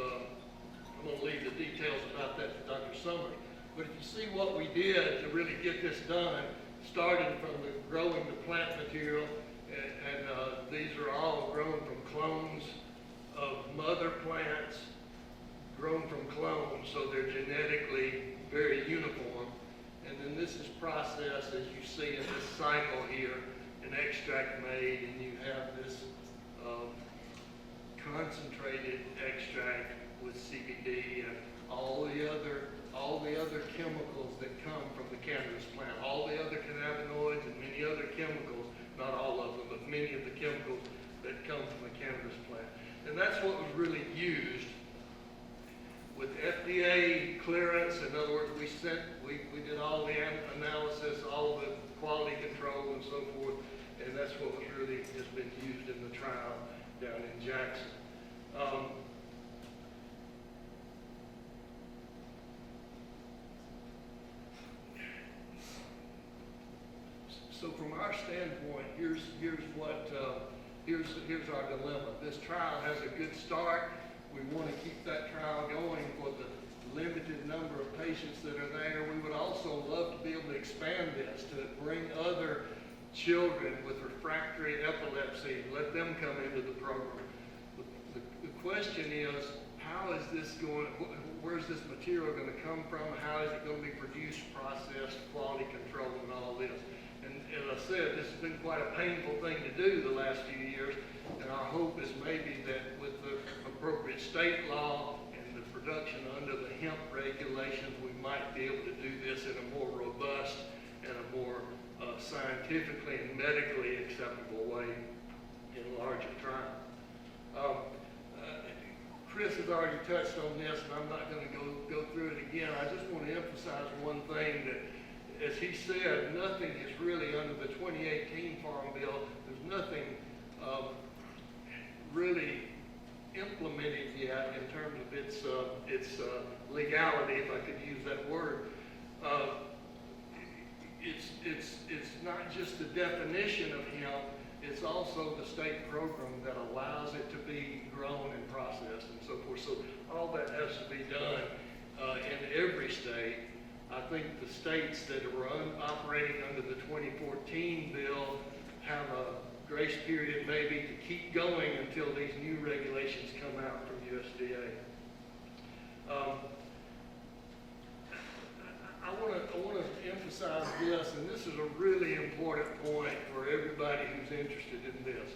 the details about that to Dr. Summers. But if you see what we did to really get this done, starting from growing the plant material, and these are all grown from clones of mother plants, grown from clones, so they're genetically very uniform. And then this is processed, as you see in this cycle here, an extract made, and you have this concentrated extract with CBD and all the other chemicals that come from the cannabis plant, all the other cannabinoids and many other chemicals, not all of them, but many of the chemicals that come from the cannabis plant. And that's what was really used with FDA clearance. In other words, we did all the analysis, all the quality control and so forth, and that's what was really has been used in the trial down in Jackson. So from our standpoint, here's our dilemma. This trial has a good start. We want to keep that trial going for the limited number of patients that are there. We would also love to be able to expand this to bring other children with refractory epilepsy and let them come into the program. The question is, how is this going, where's this material going to come from? How is it going to be produced, processed, quality control, and all this? And as I said, this has been quite a painful thing to do the last few years, and our hope is maybe that with the appropriate state law and the production under the hemp regulations, we might be able to do this in a more robust and a more scientifically and medically acceptable way in larger trials. Chris has already touched on this, and I'm not going to go through it again. I just want to emphasize one thing, that, as he said, nothing is really under the 2018 Farm Bill. There's nothing really implemented yet in terms of its legality, if I could use that word. It's not just the definition of hemp, it's also the state program that allows it to be grown and processed and so forth. So all that has to be done in every state. I think the states that are operating under the 2014 bill have a grace period maybe to keep going until these new regulations come out from USDA. I want to emphasize this, and this is a really important point for everybody who's interested in this.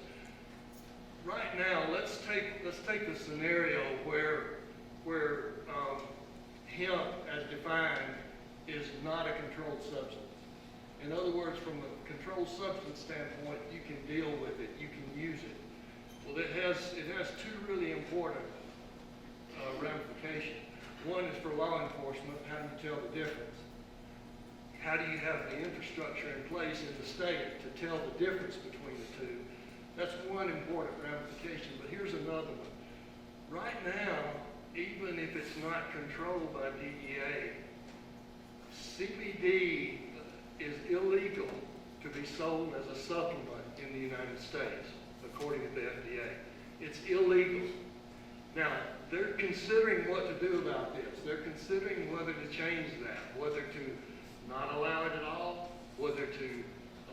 Right now, let's take the scenario where hemp, as defined, is not a controlled substance. In other words, from a controlled substance standpoint, you can deal with it, you can use it. Well, it has two really important ramifications. One is for law enforcement. How do you tell the difference? How do you have the infrastructure in place in the state to tell the difference between the two? That's one important ramification, but here's another one. Right now, even if it's not controlled by DEA, CBD is illegal to be sold as a supplement in the United States, according to the FDA. It's illegal. Now, they're considering what to do about this. They're considering whether to change that, whether to not allow it at all, whether to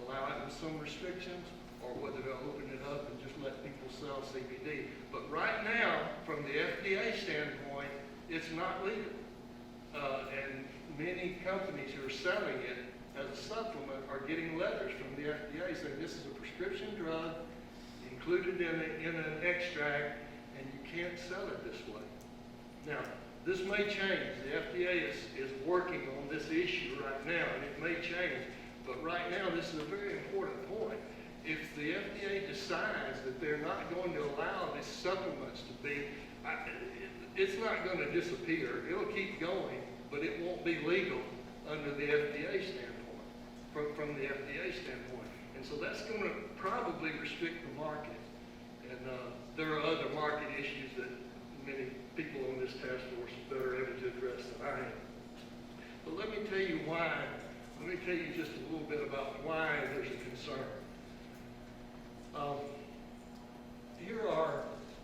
allow it with some restrictions, or whether to open it up and just let people sell CBD. But right now, from the FDA standpoint, it's not legal. And many companies who are selling it as a supplement are getting letters from the FDA saying this is a prescription drug included in an extract, and you can't sell it this way. Now, this may change. The FDA is working on this issue right now, and it may change. But right now, this is a very important point. If the FDA decides that they're not going to allow these supplements to be, it's not going to disappear. It'll keep going, but it won't be legal under the FDA standpoint, from the FDA standpoint. And so that's going to probably restrict the market. And there are other market issues that many people on this task force are better able to address than I am. But let me tell you why. Let me tell you just a little bit about why there's a concern. Here are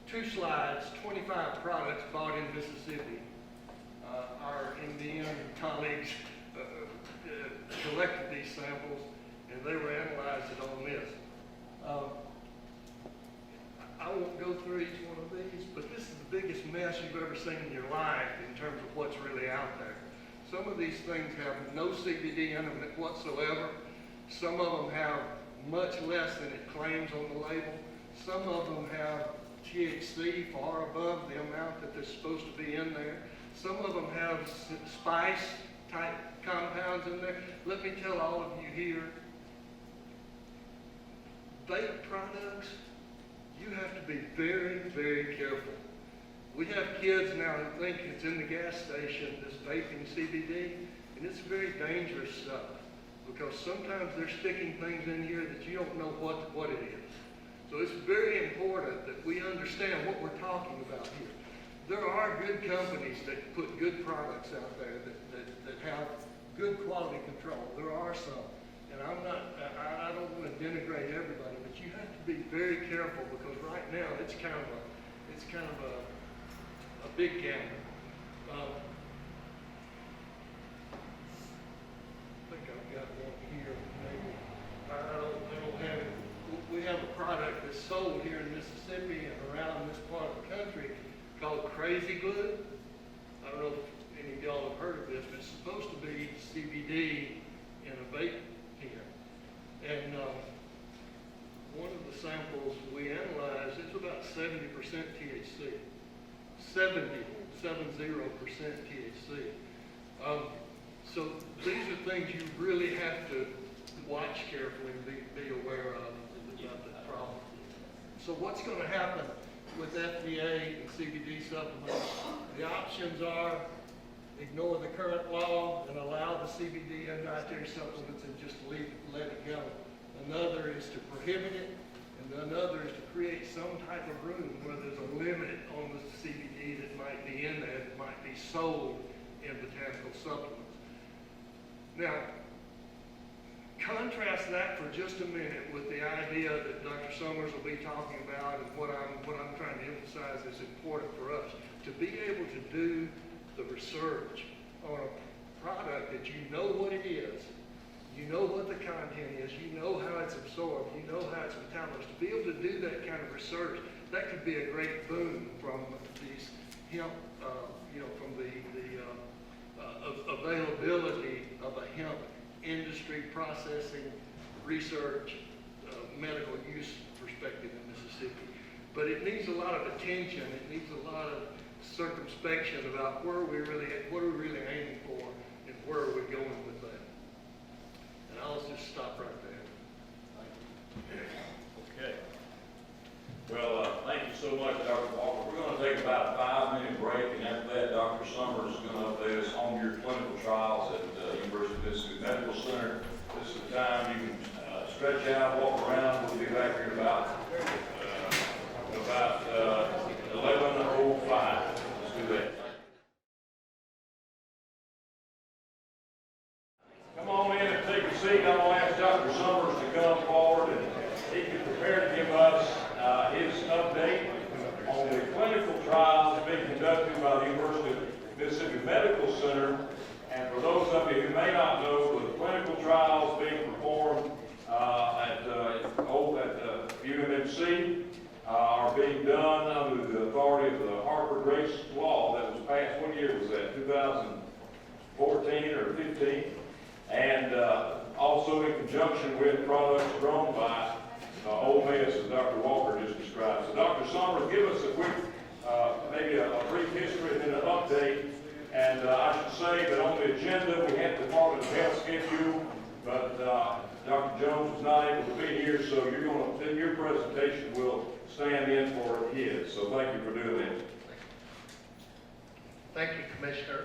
two slides, 25 products bought in Mississippi. Our Indian colleagues collected these samples, and they were analyzed on this. I won't go through each one of these, but this is the biggest mess you've ever seen in your life in terms of what's really out there. Some of these things have no CBD in them whatsoever. Some of them have much less than it claims on the label. Some of them have THC far above the amount that they're supposed to be in there. Some of them have spice-type compounds in there. Let me tell all of you here, vape products, you have to be very, very careful. We have kids now who think it's in the gas station, this vaping CBD, and it's very dangerous stuff because sometimes they're sticking things in here that you don't know what it is. So it's very important that we understand what we're talking about here. There are good companies that put good products out there that have good quality control. There are some. And I don't want to denigrate everybody, but you have to be very careful because right now it's kind of a big gamble. I think I've got one here. Maybe I don't have it. We have a product that's sold here in Mississippi and around this part of the country called Crazy Glue. I don't know if any of y'all have heard of this, but it's supposed to be CBD in a vape pen. And one of the samples we analyzed, it's about 70% THC. 70% THC. So these are things you really have to watch carefully and be aware of about the problem. So what's going to happen with FDA and CBD supplements? The options are ignore the current law and allow the CBD and dietary supplements and just let it go. Another is to prohibit it, and another is to create some type of room where there's a limit on the CBD that might be in there, that might be sold in botanical supplements. Now, contrast that for just a minute with the idea that Dr. Summers will be talking about, and what I'm trying to emphasize is important for us to be able to do the research on a product that you know what it is, you know what the content is, you know how it's absorbed, you know how it's metabolized. To be able to do that kind of research, that could be a great boon from these hemp, from the availability of a hemp industry processing, research, medical use perspective in Mississippi. But it needs a lot of attention, it needs a lot of circumspection about what are we really aiming for and where are we going with that. And I'll just stop right there. Okay. Well, thank you so much, Dr. Walker. We're going to take about a 5-minute break, and after that, Dr. Summers is going to update us on your clinical trials at University of Mississippi Medical Center. This is the time you can stretch out, walk around. We'll be back here about 11:05. Let's do that. Come on in and take a seat. I'm going to ask Dr. Summers to come forward, and he can prepare to give us his update on the clinical trials being conducted by the University of Mississippi Medical Center. And for those of you who may not know, the clinical trials being performed at UMMC are being done under the authority of the Harper Grace Law that was passed. What year was that? 2014 or 15? And also in conjunction with products grown by Ole Miss, as Dr. Walker just described. So Dr. Summers, give us a quick, maybe a brief history and then an update. And I should say that on the agenda we had the Department of Health schedule, but Dr. Jones was not able to be here, so your presentation will stand in for his. So thank you for doing that. Thank you, Commissioner.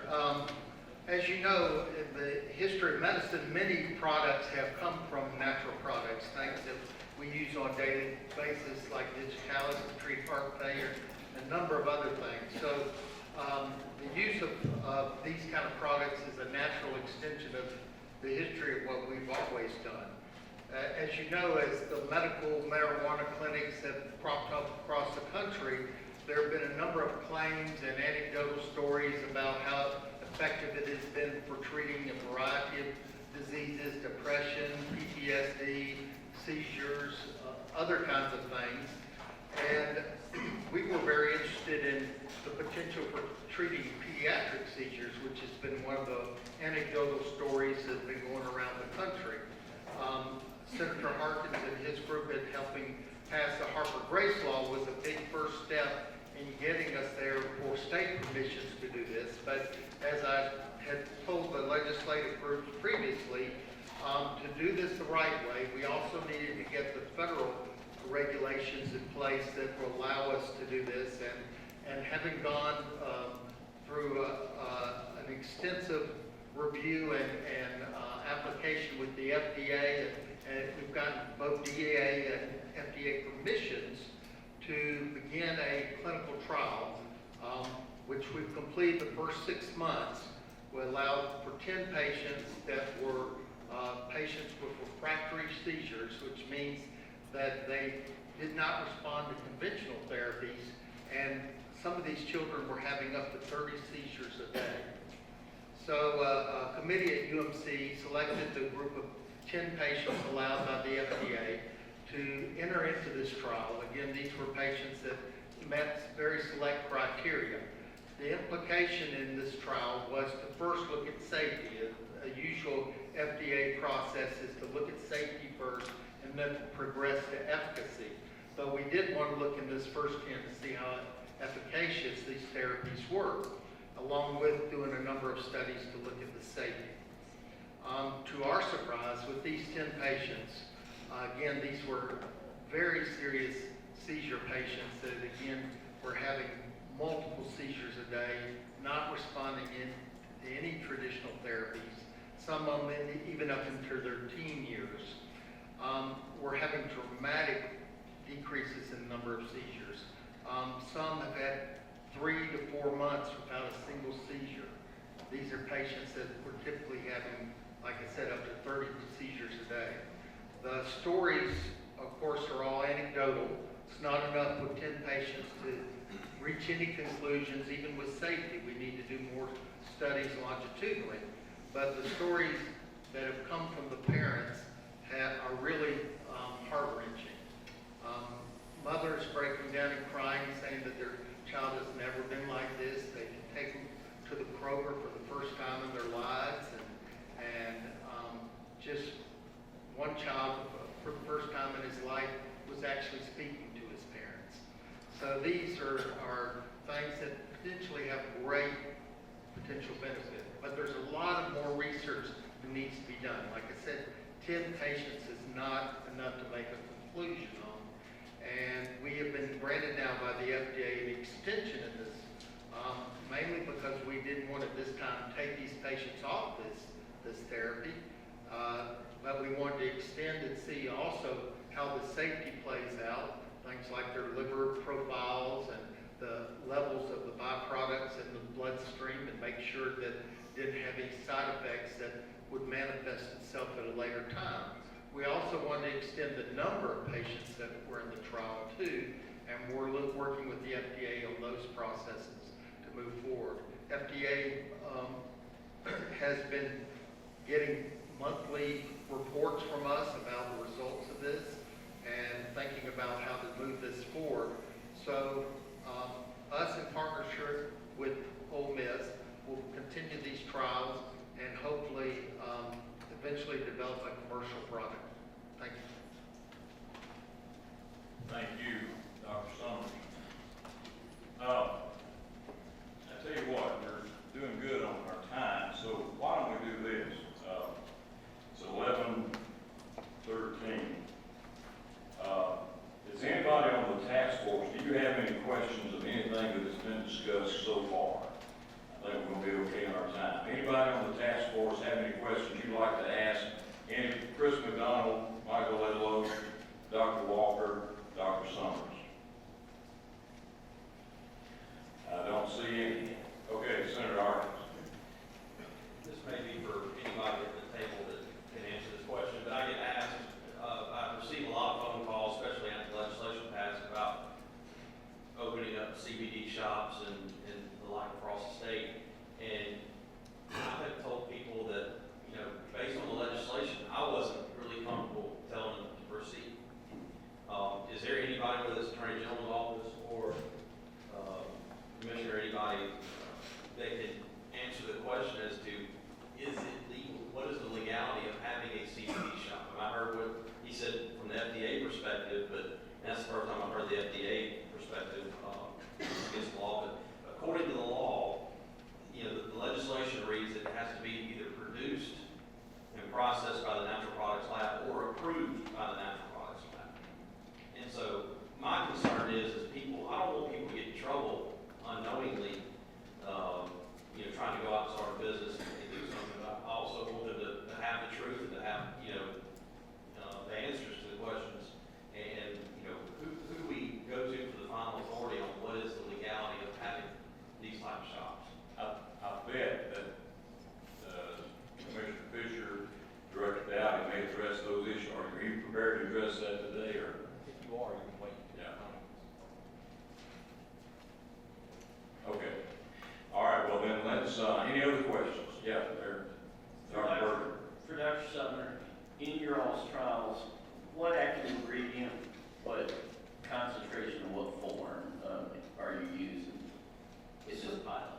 As you know, in the history of medicine, many products have come from natural products, things that we use on a daily basis, like digitalis to treat heart failure, and a number of other things. So the use of these kind of products is a natural extension of the history of what we've always done. As you know, as the medical marijuana clinics have cropped up across the country, there have been a number of claims and anecdotal stories about how effective it has been for treating a variety of diseases, depression, PTSD, seizures, other kinds of things. And we were very interested in the potential for treating pediatric seizures, which has been one of the anecdotal stories that have been going around the country. Senator Harkins and his group in helping pass the Harper Grace Law was a big first step in getting us there for state permissions to do this. But as I had told the legislative groups previously, to do this the right way, we also needed to get the federal regulations in place that will allow us to do this. And having gone through an extensive review and application with the FDA, and we've gotten both DEA and FDA permissions to begin a clinical trial, which we've completed the first 6 months. We allowed for 10 patients that were patients with refractory seizures, which means that they did not respond to conventional therapies, and some of these children were having up to 30 seizures a day. So a committee at UMC selected the group of 10 patients allowed by the FDA to enter into this trial. Again, these were patients that met very select criteria. The implication in this trial was to first look at safety. A usual FDA process is to look at safety first and then progress to efficacy. But we did want to look in this first 10 to see how efficacious these therapies were, along with doing a number of studies to look at the safety. To our surprise, with these 10 patients, again, these were very serious seizure patients that, again, were having multiple seizures a day, not responding to any traditional therapies, some of them even up into their teen years. We're having dramatic decreases in the number of seizures. Some have had 3 to 4 months without a single seizure. These are patients that were typically having, like I said, up to 30 seizures a day. The stories, of course, are all anecdotal. It's not enough with 10 patients to reach any conclusions, even with safety. We need to do more studies longitudinally. But the stories that have come from the parents are really heart-wrenching. Mothers breaking down and crying, saying that their child has never been like this. They can take them to the Kroger for the first time in their lives, and just one child for the first time in his life was actually speaking to his parents. So these are things that potentially have great potential benefit. But there's a lot of more research that needs to be done. Like I said, 10 patients is not enough to make a conclusion on. And we have been granted now by the FDA an extension in this, mainly because we didn't want at this time to take these patients off this therapy. But we wanted to extend and see also how the safety plays out, things like their liver profiles and the levels of the byproducts in the bloodstream, and make sure that it didn't have any side effects that would manifest itself at a later time. We also wanted to extend the number of patients that were in the trial too, and we're working with the FDA on those processes to move forward. FDA has been getting monthly reports from us about the results of this and thinking about how to move this forward. So us in partnership with Ole Miss will continue these trials and hopefully eventually develop a commercial product. Thank you. Thank you, Dr. Summers. I tell you what, we're doing good on our time, so why don't we do this? It's 11:13. Is anybody on the task force, do you have any questions of anything that has been discussed so far? I think we're going to be okay on our time. Anybody on the task force have any questions you'd like to ask? Chris McDonald, Michael Edlow, Dr. Walker, Dr. Summers? I don't see any. Okay, Senator Arkin. This may be for anybody at the table that can answer this question, but I get asked, I receive a lot of phone calls, especially after the legislation passed, about opening up CBD shops and the like across the state. And I have told people that, based on the legislation, I wasn't really comfortable telling them to proceed. Is there anybody, whether it's Attorney General's office or Commissioner, anybody that can answer the question as to, is it legal? What is the legality of having a CBD shop? And I heard what he said from the FDA perspective, but that's the first time I've heard the FDA perspective against the law. But according to the law, the legislation reads that it has to be either produced and processed by the Natural Products Lab or approved by the Natural Products Lab. And so my concern is people, I don't want people to get in trouble unknowingly, trying to go out and start a business and do something. But I also want them to have the truth and to have, the answers to the questions. And, who do we go to for the final authority on what is the legality of having these type of shops? I bet that Commissioner Fisher, Director Dowdy may address those issues. Are you prepared to address that today, or? If you are, you can wait. Yeah. Okay. All right, well then, let's, any other questions? Yeah, there. Dr. Berger. For Dr. Sumner, in your all's trials, what active ingredient, what concentration, and what form are you using? It's just pilot.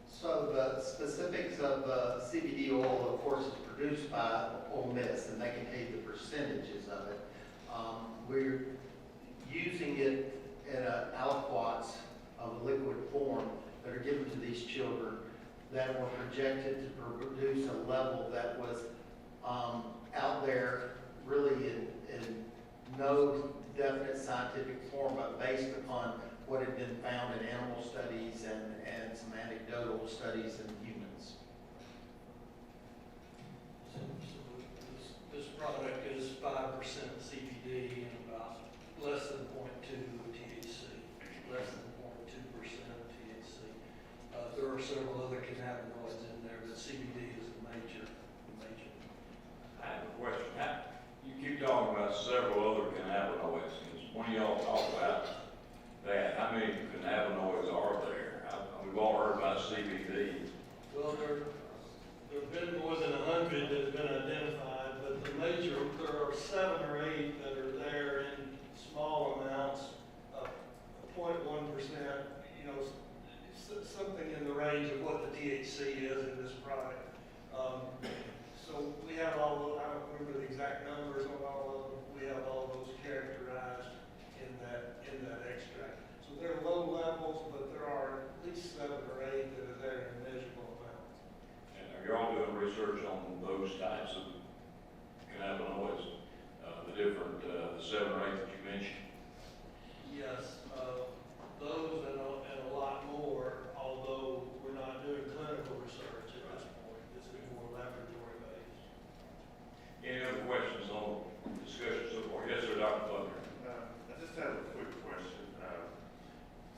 So the specifics of CBD oil, of course, is produced by Ole Miss, and they contain the percentages of it. We're using it in aliquots of liquid form that are given to these children that were projected to produce a level that was out there really in no definite scientific form, but based upon what had been found in animal studies and some anecdotal studies in humans. So this product is 5% CBD and about less than 0.2 THC, less than 0.2% THC. There are several other cannabinoids in there, but CBD is a major. I have a question. You keep talking about several other cannabinoids. When y'all talk about that, how many cannabinoids are there? We've all heard about CBD. Well, there have been more than 100 that have been identified, but there are 7 or 8 that are there in small amounts, 0.1%, something in the range of what the THC is in this product. So we have I don't remember the exact numbers on all of them. We have all those characterized in that extract. So they're low levels, but there are at least 7 or 8 that are there in measurable amounts. And are y'all doing research on those types of cannabinoids, the 7 or 8 that you mentioned? Yes, those and a lot more, although we're not doing clinical research at this point. This is more laboratory based. Any other questions on the discussion so far? Yes, sir, Dr. Butler. I just have a quick question.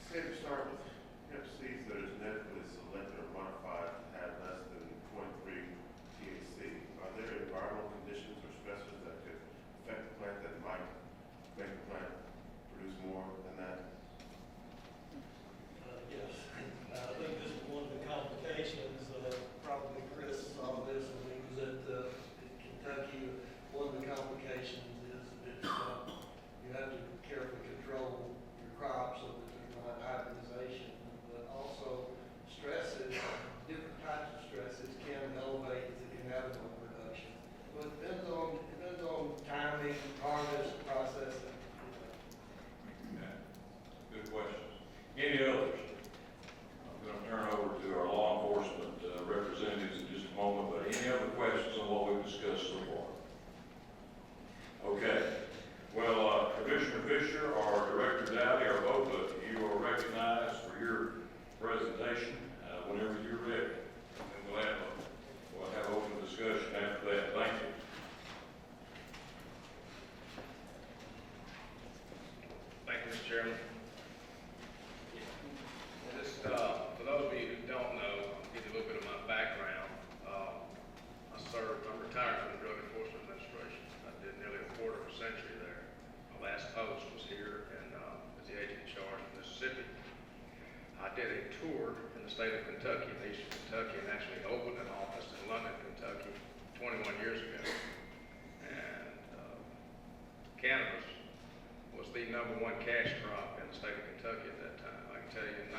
Say to start with hemp seeds that are genetically selected or modified to have less than 0.3 THC. Are there environmental conditions or stressors that could affect the plant that might make the plant produce more than that? Yes, I think this is one of the complications, probably Chris saw this when he was at Kentucky. One of the complications is that you have to carefully control your crops so that there's not hybridization, but also stresses, different types of stresses can elevate the cannabinoid production. But it depends on timing, harvest, processing. Okay. Good questions. Any others? I'm going to turn over to our law enforcement representatives in just a moment, but any other questions on what we've discussed so far? Okay. Well, Commissioner Fisher or Director Dowdy or both of you are recognized for your presentation whenever you're ready. And we'll have open discussion after that. Thank you. Thank you, Mr. Chairman. Just, for those of you who don't know, I'll give you a little bit of my background. I'm retired from the Drug Enforcement Administration. I did nearly a quarter of a century there. My last post was here as the agent in charge of Mississippi. I did a tour in the state of Kentucky, in eastern Kentucky, and actually opened an office in London, Kentucky, 21 years ago. And cannabis was the #1 cash crop in the state of Kentucky at that time. I can tell you in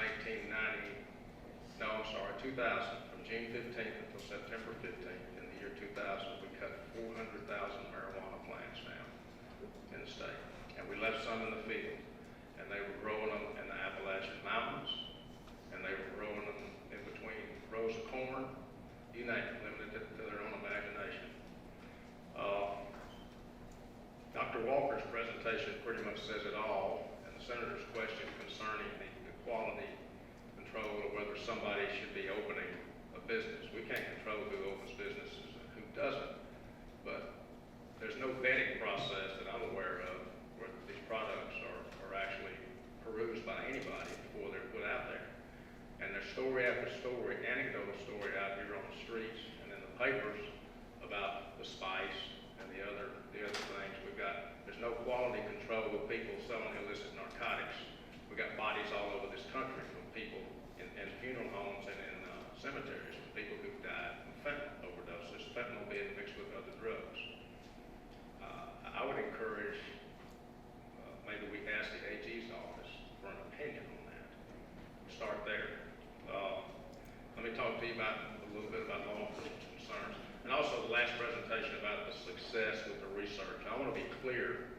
2000, from June 15th until September 15th, in the year 2000, we cut 400,000 marijuana plants down in the state. And we left some in the field, and they were growing them in the Appalachian Mountains, and they were growing them in between rows of corn, you name it, limited to their own imagination. Dr. Walker's presentation pretty much says it all, and the Senator's question concerning the quality control of whether somebody should be opening a business. We can't control who opens businesses and who doesn't, but there's no vetting process that I'm aware of where these products are actually perused by anybody before they're put out there. And there's story after story, anecdotal story out here on the streets and in the papers about the spice and the other things. There's no quality control with people selling illicit narcotics. We got bodies all over this country from people in funeral homes and in cemeteries, from people who've died from fentanyl overdoses, fentanyl being mixed with other drugs. I would encourage, maybe we ask the AG's office for an opinion on that. Start there. Let me talk to you a little bit about law enforcement concerns. And also the last presentation about the success with the research. I want to be clear.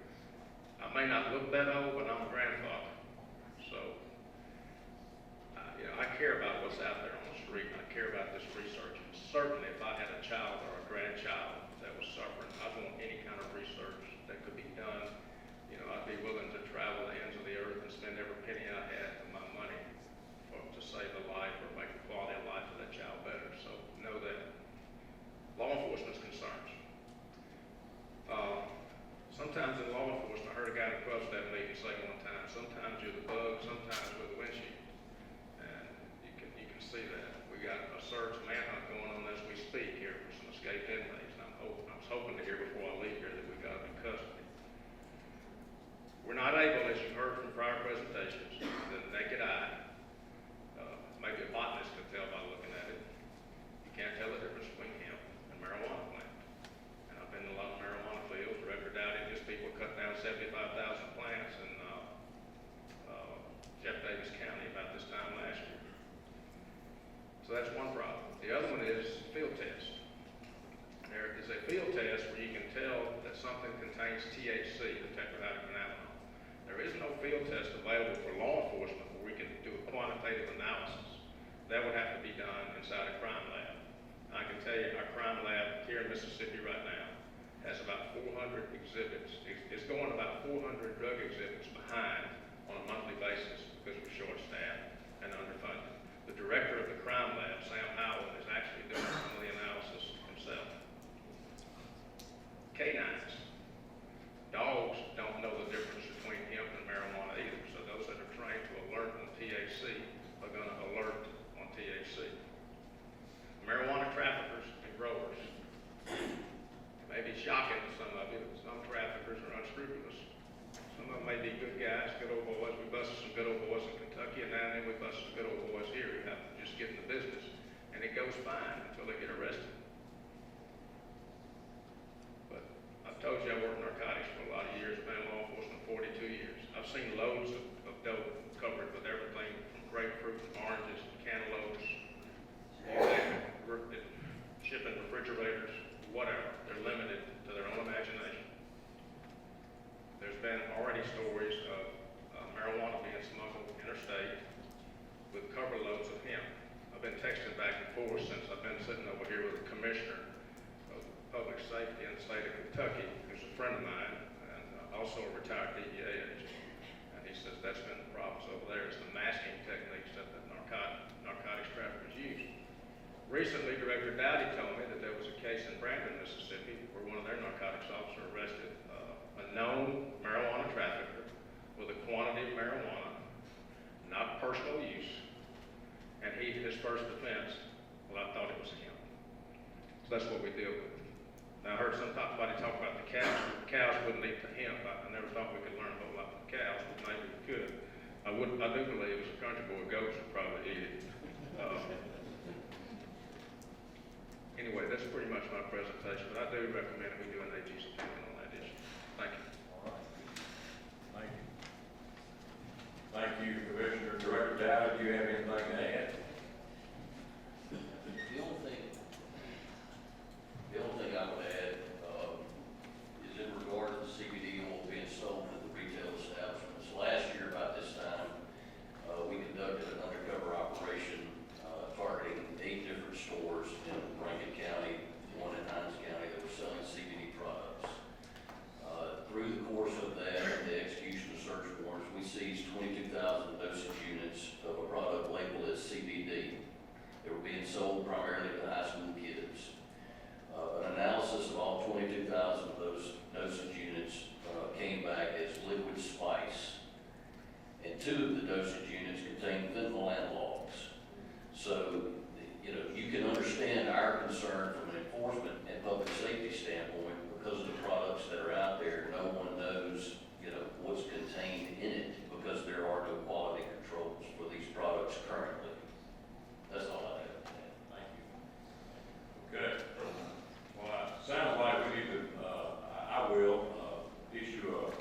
I may not look that old, but I'm a grandfather. So, I care about what's out there on the street. I care about this research. It's certainly if I had a child or a grandchild that was suffering, I'd want any kind of research that could be done. You know, I'd be willing to travel the ends of the earth and spend every penny I had of my money to save a life or make the quality of life of that child better. So know that. Law enforcement's concerns. Sometimes in law enforcement, I heard a guy in the 12-step meeting say one time, sometimes you're the bug, sometimes we're the windshield. And you can see that. We got a search manhunt going on as we speak here for some escaped inmates. And I was hoping to hear before I leave here that we got them in custody. We're not able, as you heard from prior presentations, the naked eye, maybe a botanist could tell by looking at it. You can't tell the difference between hemp and marijuana plant. And I've been in a lot of marijuana fields. Director Dowdy, just people cut down 75,000 plants in Jeff Davis County about this time last year. So that's one problem. The other one is field test. There is a field test where you can tell that something contains THC, the tetrahydrocannabinol. There is no field test available for law enforcement where we can do a quantitative analysis. That would have to be done inside a crime lab. I can tell you our crime lab here in Mississippi right now has about 400 exhibits. It's going about 400 drug exhibits behind on a monthly basis because we're short-staffed and underfunded. The director of the crime lab, Sam Howell, is actually doing some of the analysis himself. Canines. Dogs don't know the difference between hemp and marijuana either, so those that are trained to alert on THC are going to alert on THC. Marijuana traffickers and growers. It may be shocking to some of you, but some traffickers are unscrupulous. Some of them may be good guys, good old boys. We busted some good old boys in Kentucky, and now and then we busted some good old boys here who have to just get in the business. And it goes fine until they get arrested. But I've told you I worked in narcotics for a lot of years. I've been in law enforcement 42 years. I've seen loads of dope covered with everything from grapefruit, oranges, cantaloupes, shipping refrigerators, whatever. They're limited to their own imagination. There's been already stories of marijuana being smuggled interstate with cover loads of hemp. I've been texting back and forth since I've been sitting over here with the commissioner of public safety in the state of Kentucky, who's a friend of mine and also a retired DEA agent. And he says that's been the problems over there is the masking techniques that the narcotics traffickers use. Recently, Director Dowdy told me that there was a case in Brandon, Mississippi, where one of their narcotics officers arrested a known marijuana trafficker with a quantity of marijuana, not personal use, and his first defense, well, I thought it was him. So that's what we deal with. Now, I heard somebody talk about the cows. The cows wouldn't eat the hemp. I never thought we could learn a whole lot from cows, but maybe we could. I do believe as a country boy, goats would probably eat it. Anyway, that's pretty much my presentation, but I do recommend we do an AG's opinion on that issue. Thank you. All right. Thank you. Thank you, Commissioner. Director Dowd, do you have anything to add? The only thing I would add is in regard to the CBD oil being sold at the retail establishments. Last year, about this time, we conducted an undercover operation targeting 8 different stores in Rankin County, one in Hines County, that were selling CBD products. Through the course of that, the execution of search warrants, we seized 22,000 dosage units of a product labeled as CBD. They were being sold primarily to high school kids. An analysis of all 22,000 of those dosage units came back as liquid spice, and 2 of the dosage units contained fentanyl analogs. So, you can understand our concern from an enforcement and public safety standpoint because of the products that are out there. No one knows, what's contained in it because there are no quality controls for these products currently. That's all I have to add. Thank you. Okay. Well, it sounds like we need to, I will issue an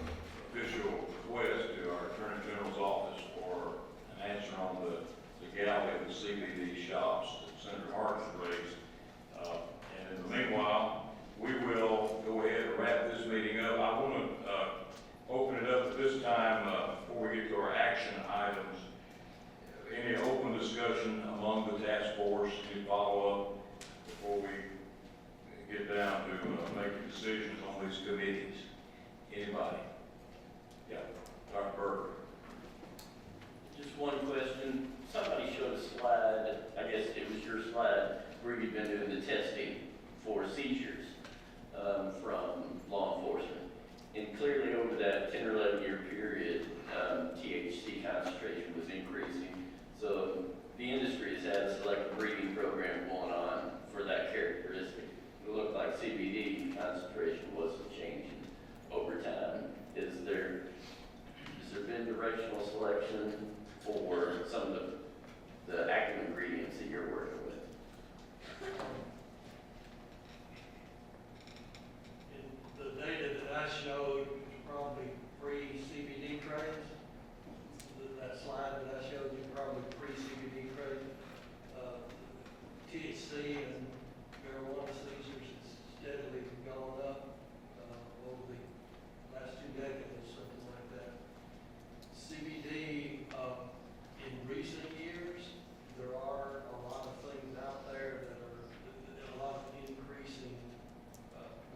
official request to our Attorney General's office for an answer on the legality of the CBD shops that Senator Harkin raised. And in the meanwhile, we will go ahead and wrap this meeting up. I want to open it up at this time before we get to our action items. Any open discussion among the task force? decisions on these committees? Anybody? Yeah, Dr. Berger. Just one question. Somebody showed a slide, I guess it was your slide, where you've been doing the testing for seizures from law enforcement. And clearly over that 10 or 11 year period, THC concentration was increasing. So the industry has had a selective breeding program going on for that characteristic. It looked like CBD concentration wasn't changing over time. Has there been directional selection for some of the active ingredients that you're working with? The data that I showed was probably pre-CBD craze. That slide that I showed you, probably pre-CBD craze. THC and marijuana seizures has steadily gone up over the last 2 decades, something like that. CBD, in recent years, there are a lot of things out there that are a lot of increasing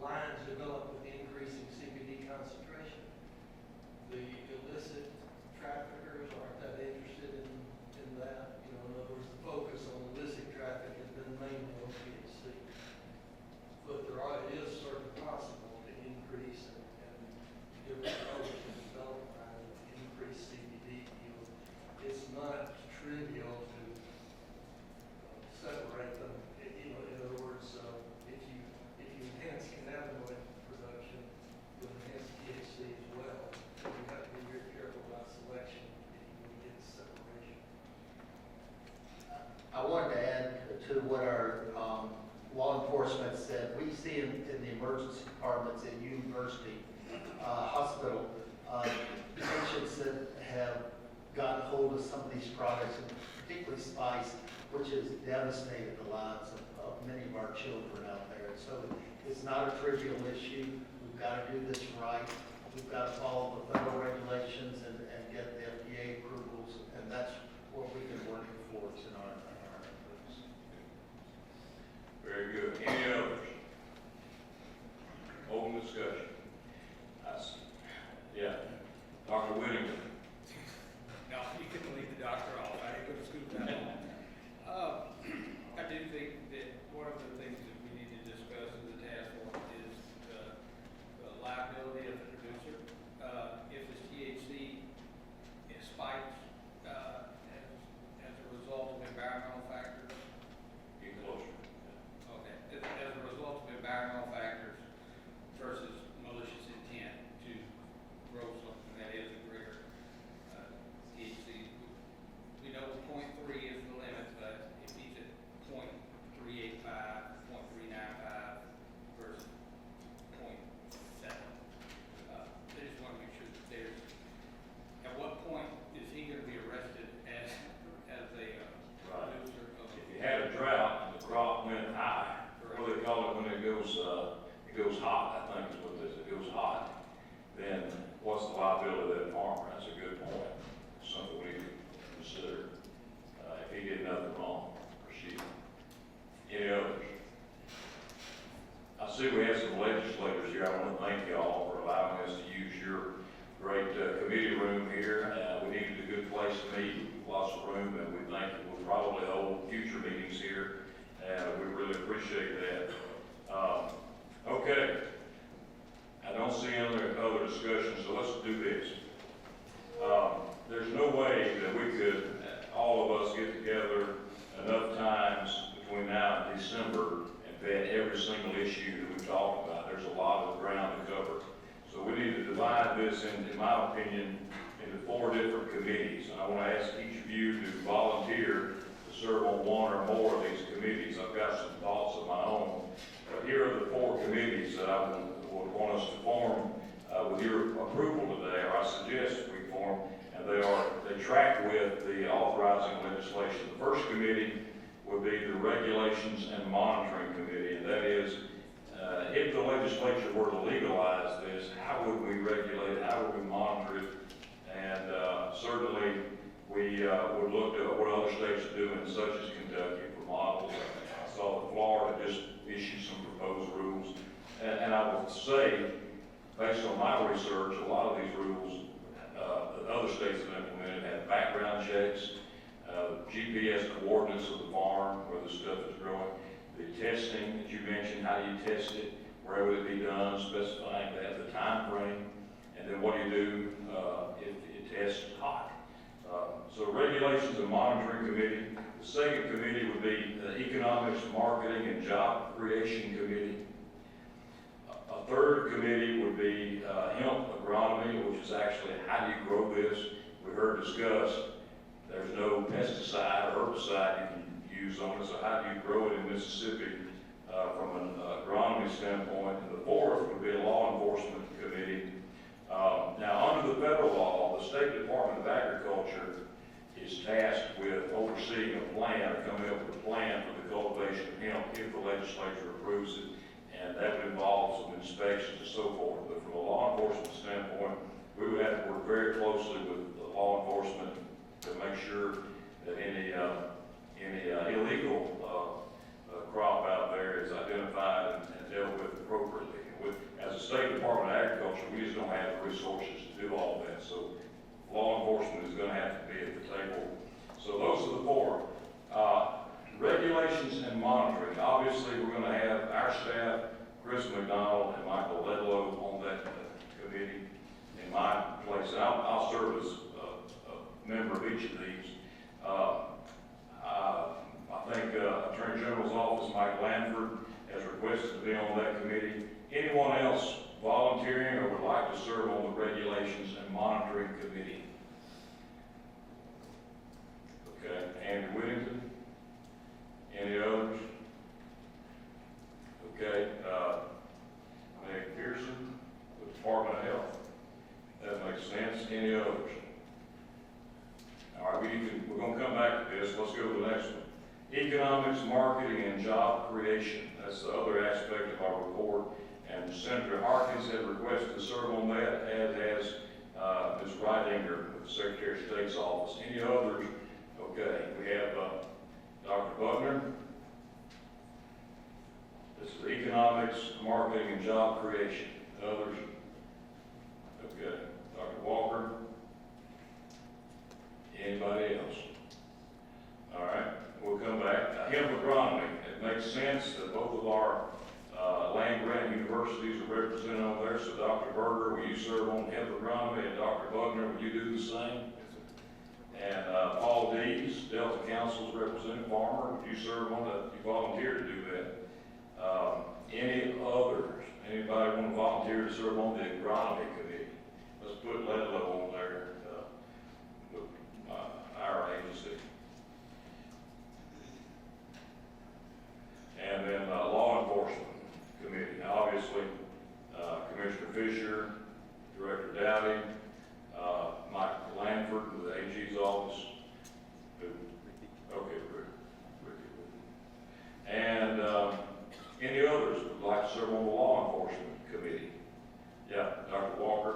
lines developed with increasing CBD concentration. The illicit traffickers aren't that interested in that. You know, in other words, the focus on illicit traffic has been mainly on THC. But it is certainly possible to increase and different approaches to develop lines with increased CBD yield. It's not trivial to separate them. You know, in other words, if you enhance cannabinoid production, you'll enhance THC as well. So you have to be very careful about selection if you want to get separation. I wanted to add to what our law enforcement said. We see in the emergency departments at university, hospital, patients that have gotten hold of some of these products, and particularly spice, which has devastated the lives of many of our children out there. So it's not a trivial issue. We've got to do this right. We've got to follow the federal regulations and get the FDA approvals, and that's what we've been working towards in our efforts. Very good. Any others? Open discussion. Yeah, Dr. Whittington. No, you couldn't leave the doctor off. I didn't go to school that long. I do think that one of the things that we need to discuss in the task force is the liability of the producer. If the THC spikes as a result of environmental factors. Get closer. Okay, as a result of environmental factors versus malicious intent to grow something that is a greater THC. We know 0.3 is the limit, but if he's at 0.385, 0.395 versus 0.7, they just want to make sure that there's, at what point is he going to be arrested as a producer of? If you had a drought and the crop went high, what do they call it when it goes hot, I think is what it is, it goes hot, then what's the liability of that farmer? That's a good point. Something we need to consider. If he did nothing wrong, or she. Any others? I see we have some legislators here. I want to thank y'all for allowing us to use your great committee room here. We needed a good place to meet, lots of room, and we think we'll probably hold future meetings here. And we really appreciate that. Okay. I don't see any other discussion, so let's do this. There's no way that we could, all of us, get together enough times between now and December and vet every single issue that we've talked about. There's a lot of ground to cover. So we need to divide this, in my opinion, into 4 different committees. And I want to ask each of you to volunteer to serve on 1 or more of these committees. I've got some thoughts of my own. But here are the 4 committees that I would want us to form with your approval today, or I suggest we form, and they track with the authorizing legislation. The first committee would be the Regulations and Monitoring Committee, and that is, if the legislature were to legalize this, how would we regulate it, how would we monitor it, and certainly we would look at what other states are doing, such as Kentucky, for models. I saw that Florida just issued some proposed rules, and I I would say, based on my research, a lot of these rules that other states have implemented have background checks, GPS coordinates of the farm where the stuff is growing, the testing that you mentioned, how do you test it, where would it be done, specifying that, the time frame, and then what do you do if it tests hot. So regulations and monitoring committee. The second committee would be the economics, marketing, and job creation committee. A third committee would be hemp agronomy, which is actually how do you grow this. We heard discussed there's no pesticide or herbicide you can use on it, so how do you grow it in Mississippi from an agronomy standpoint. And the fourth would be a law enforcement committee. Now, under the federal law, the State Department of Agriculture is tasked with overseeing a plan or coming up with a plan for the cultivation of hemp if the legislature approves it, and that would involve some inspections and so forth. But from a law enforcement standpoint, we would have to work very closely with the law enforcement to make sure that any illegal crop out there is identified and dealt with appropriately. As a State Department of Agriculture, we just don't have the resources to do all that. So law enforcement is going to have to be at the table. So those are the four. Regulations and monitoring. Obviously, we're going to have our staff, Chris McDonald and Michael Ledlow, on that committee in my place. And I'll serve as a member of each of these. I think Attorney General's office, Mike Lanford, has requested to be on that committee. Anyone else volunteering or would like to serve on the regulations and monitoring committee? Okay, Andrew Whittington. Any others? Okay, Meg Pearson, with the Department of Health. That makes sense. Any others? All right, we're going to come back to this. Let's go to the next one. Economics, marketing, and job creation. That's the other aspect of our report. And Senator Harkins had requested to serve on that, as has Ms. Reitinger with the Secretary of State's office. Any others? Okay, we have Dr. Butner. This is economics, marketing, and job creation. Others? Okay, Dr. Walker. Anybody else? All right, we'll come back. Hemp agronomy. It makes sense that both of our land-grant universities are represented on there. So Dr. Berger, will you serve on hemp agronomy? And Dr. Bugner, will you do the same? And Paul Dees, Delta Council's representative farmer, would you serve on that? You volunteer to do that. Any others? Anybody want to volunteer to serve on the agronomy committee? Let's put Ledlow on there with our agency. And then law enforcement committee. Now, obviously, Commissioner Fisher, Director Dowdy, Mike Lanford with the AG's office. Okay, Ricky. And any others who would like to serve on the law enforcement committee? Yeah, Dr. Walker.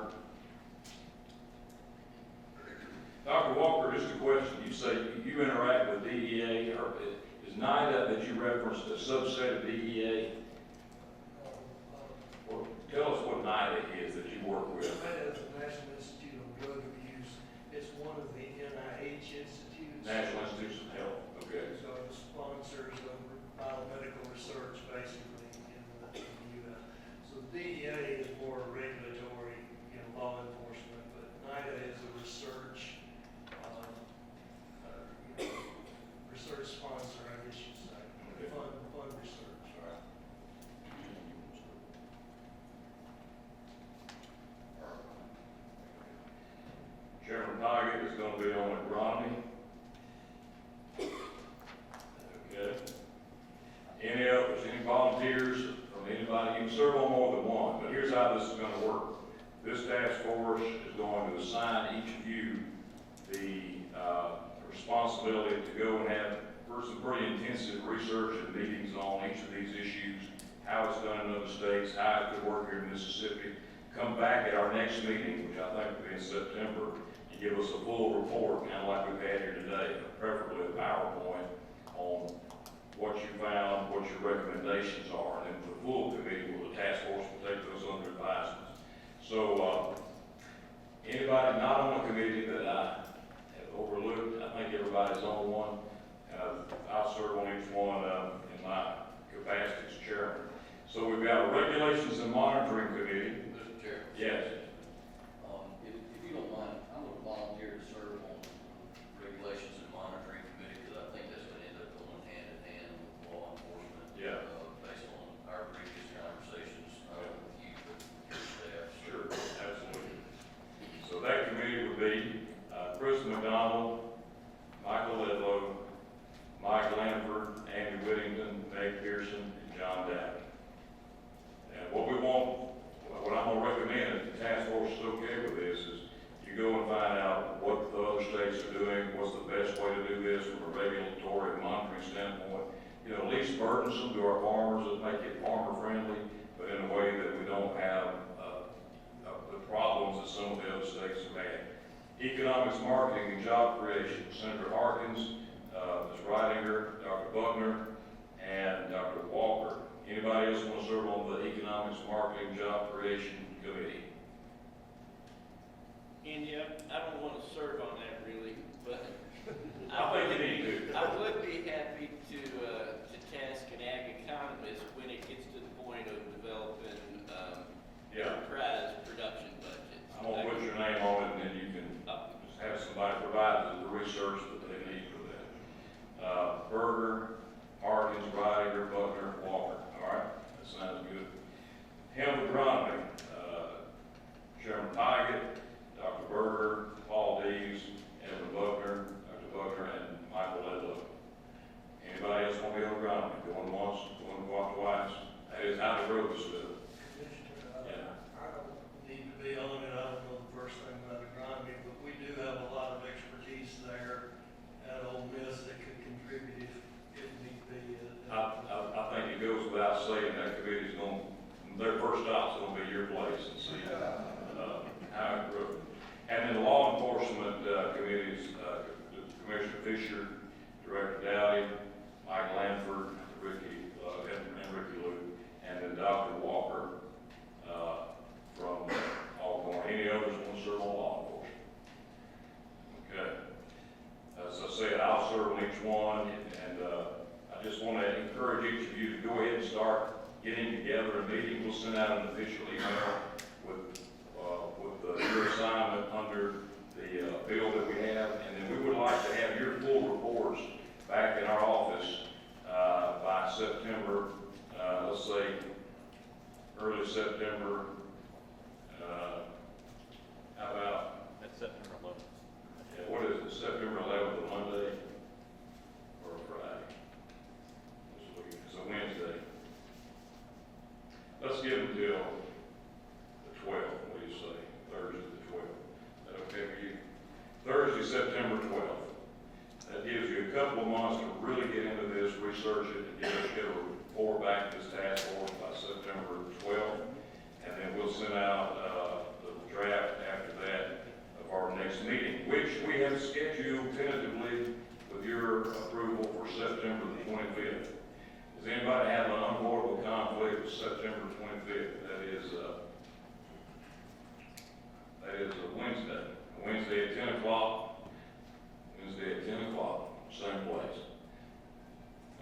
Dr. Walker, just a question. You say you interact with DEA, or is NIDA that you referenced a subset of DEA? Well, tell us what NIDA is that you work with. NIDA is the National Institute on Drug Abuse. It's one of the NIH institutes. National Institutes of Health, okay. These are the sponsors of biomedical research, basically, in the U.S. So DEA is more regulatory, law enforcement, but NIDA is a research sponsor, I guess you'd say. Fund research. All right. Chairman Piggott is going to be on agronomy. Okay. Any others? Any volunteers from anybody? You can serve on more than one, but here's how this is going to work. This task force is going to assign each of you the responsibility to go and have some pretty intensive research and meetings on each of these issues, how it's done in other states, how it could work here in Mississippi. Come back at our next meeting, which I think will be in September, and give us a full report, kind of like we've had here today, preferably a PowerPoint on what you found, what your recommendations are, and then the full committee, the task force will take Anybody not on a committee that I have overlooked, I think everybody's on one. I'll serve on each one in my capacity as chairman. So we've got a Regulations and Monitoring Committee. Mr. Chair. Yes. If you don't mind, I'm going to volunteer to serve on Regulations and Monitoring Committee, because I think that's going to end up going hand in hand with law enforcement. Yeah. Based on our previous conversations, with you, with your staff. Sure, absolutely. So that committee would be Chris McDonald, Michael Ledlow, Mike Lanford, Andy Whittington, Meg Pearson, and John Daly. And what we want, what I'm gonna recommend, if the task force is okay with this, is you go and find out what the other states are doing, what's the best way to do this from a regulatory and monitoring standpoint. You know, least burdensome to our farmers, that make it farmer friendly, but in a way that we don't have the problems that some of the other states have had. Economics, marketing, and job creation, Senator Harkins, Ms. Ridinger, Dr. Buckner, and Dr. Walker. Anybody else want to serve on the Economics, Marketing, Job Creation Committee? And yeah, I don't want to serve on that really, but I think you need to. I would be happy to task an ag economist when it gets to the point of developing enterprise production budgets. I'm gonna put your name on it, and then you can just have somebody provide the research that they need for that. Berger, Harkins, Ridinger, Buckner, Walker. All right, that sounds good. Hemp Agronomy, Chairman Pygott, Dr. Berger, Paul Dees, Evan Buckner, Dr. Buckner, and Michael Ledlow. Anybody else want to be on agronomy? Going once, going twice? That is how the road is split. Yeah. I don't need to be on it, I don't know the first thing about agronomy, but we do have a lot of expertise there at Ole Miss that could contribute if need be. I think it goes without saying that committee's going, their first stop's going to be your place and see how it grows. And then the law enforcement committees, Commissioner Fisher, Director Dowdy, Mike Lanford, Ricky Lou, and then Dr. Walker from Alcorn. Any others want to serve on law enforcement? Okay. As I said, I'll serve on each one, and I just want to encourage each of you to go ahead and start getting together and meeting. We'll send out an official email with your assignment under the bill that we have, and then we would like to have your full reports back in our office by September, let's say early September. How about? That's September 11th. Yeah, what is it, September 11th, a Monday or a Friday? This week, it's a Wednesday. Let's give them till the 12th, what do you say? Thursday the 12th. Is that okay with you? Thursday, September 12th. That gives you a couple of months to really get into this, research it, and get a report back to this task force by September 12th. And then we'll send out the draft after that of our next meeting, which we have scheduled tentatively with your approval for September the 25th. Does anybody have an unavoidable conflict with September 25th? That is a Wednesday. Wednesday at 10 o'clock. Wednesday at 10 o'clock, same place.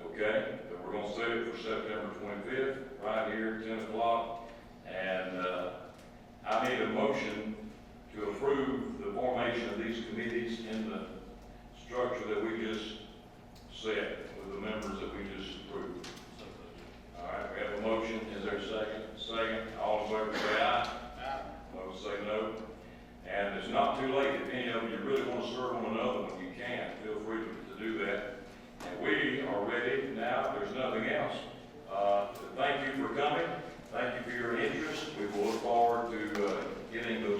Okay, but we're gonna set it for September 25th, right here, 10 o'clock. And I need a motion to approve the formation of these committees in the structure that we just set with the members that we just approved. All right, we have a motion. Is there a second? Second. All in favor say aye. Aye. Those say no. And it's not too late. If any of you really want to serve on another one, you can. Feel free to do that. And we are ready now, if there's nothing else. Thank you for coming. Thank you for your interest. We will look forward to getting those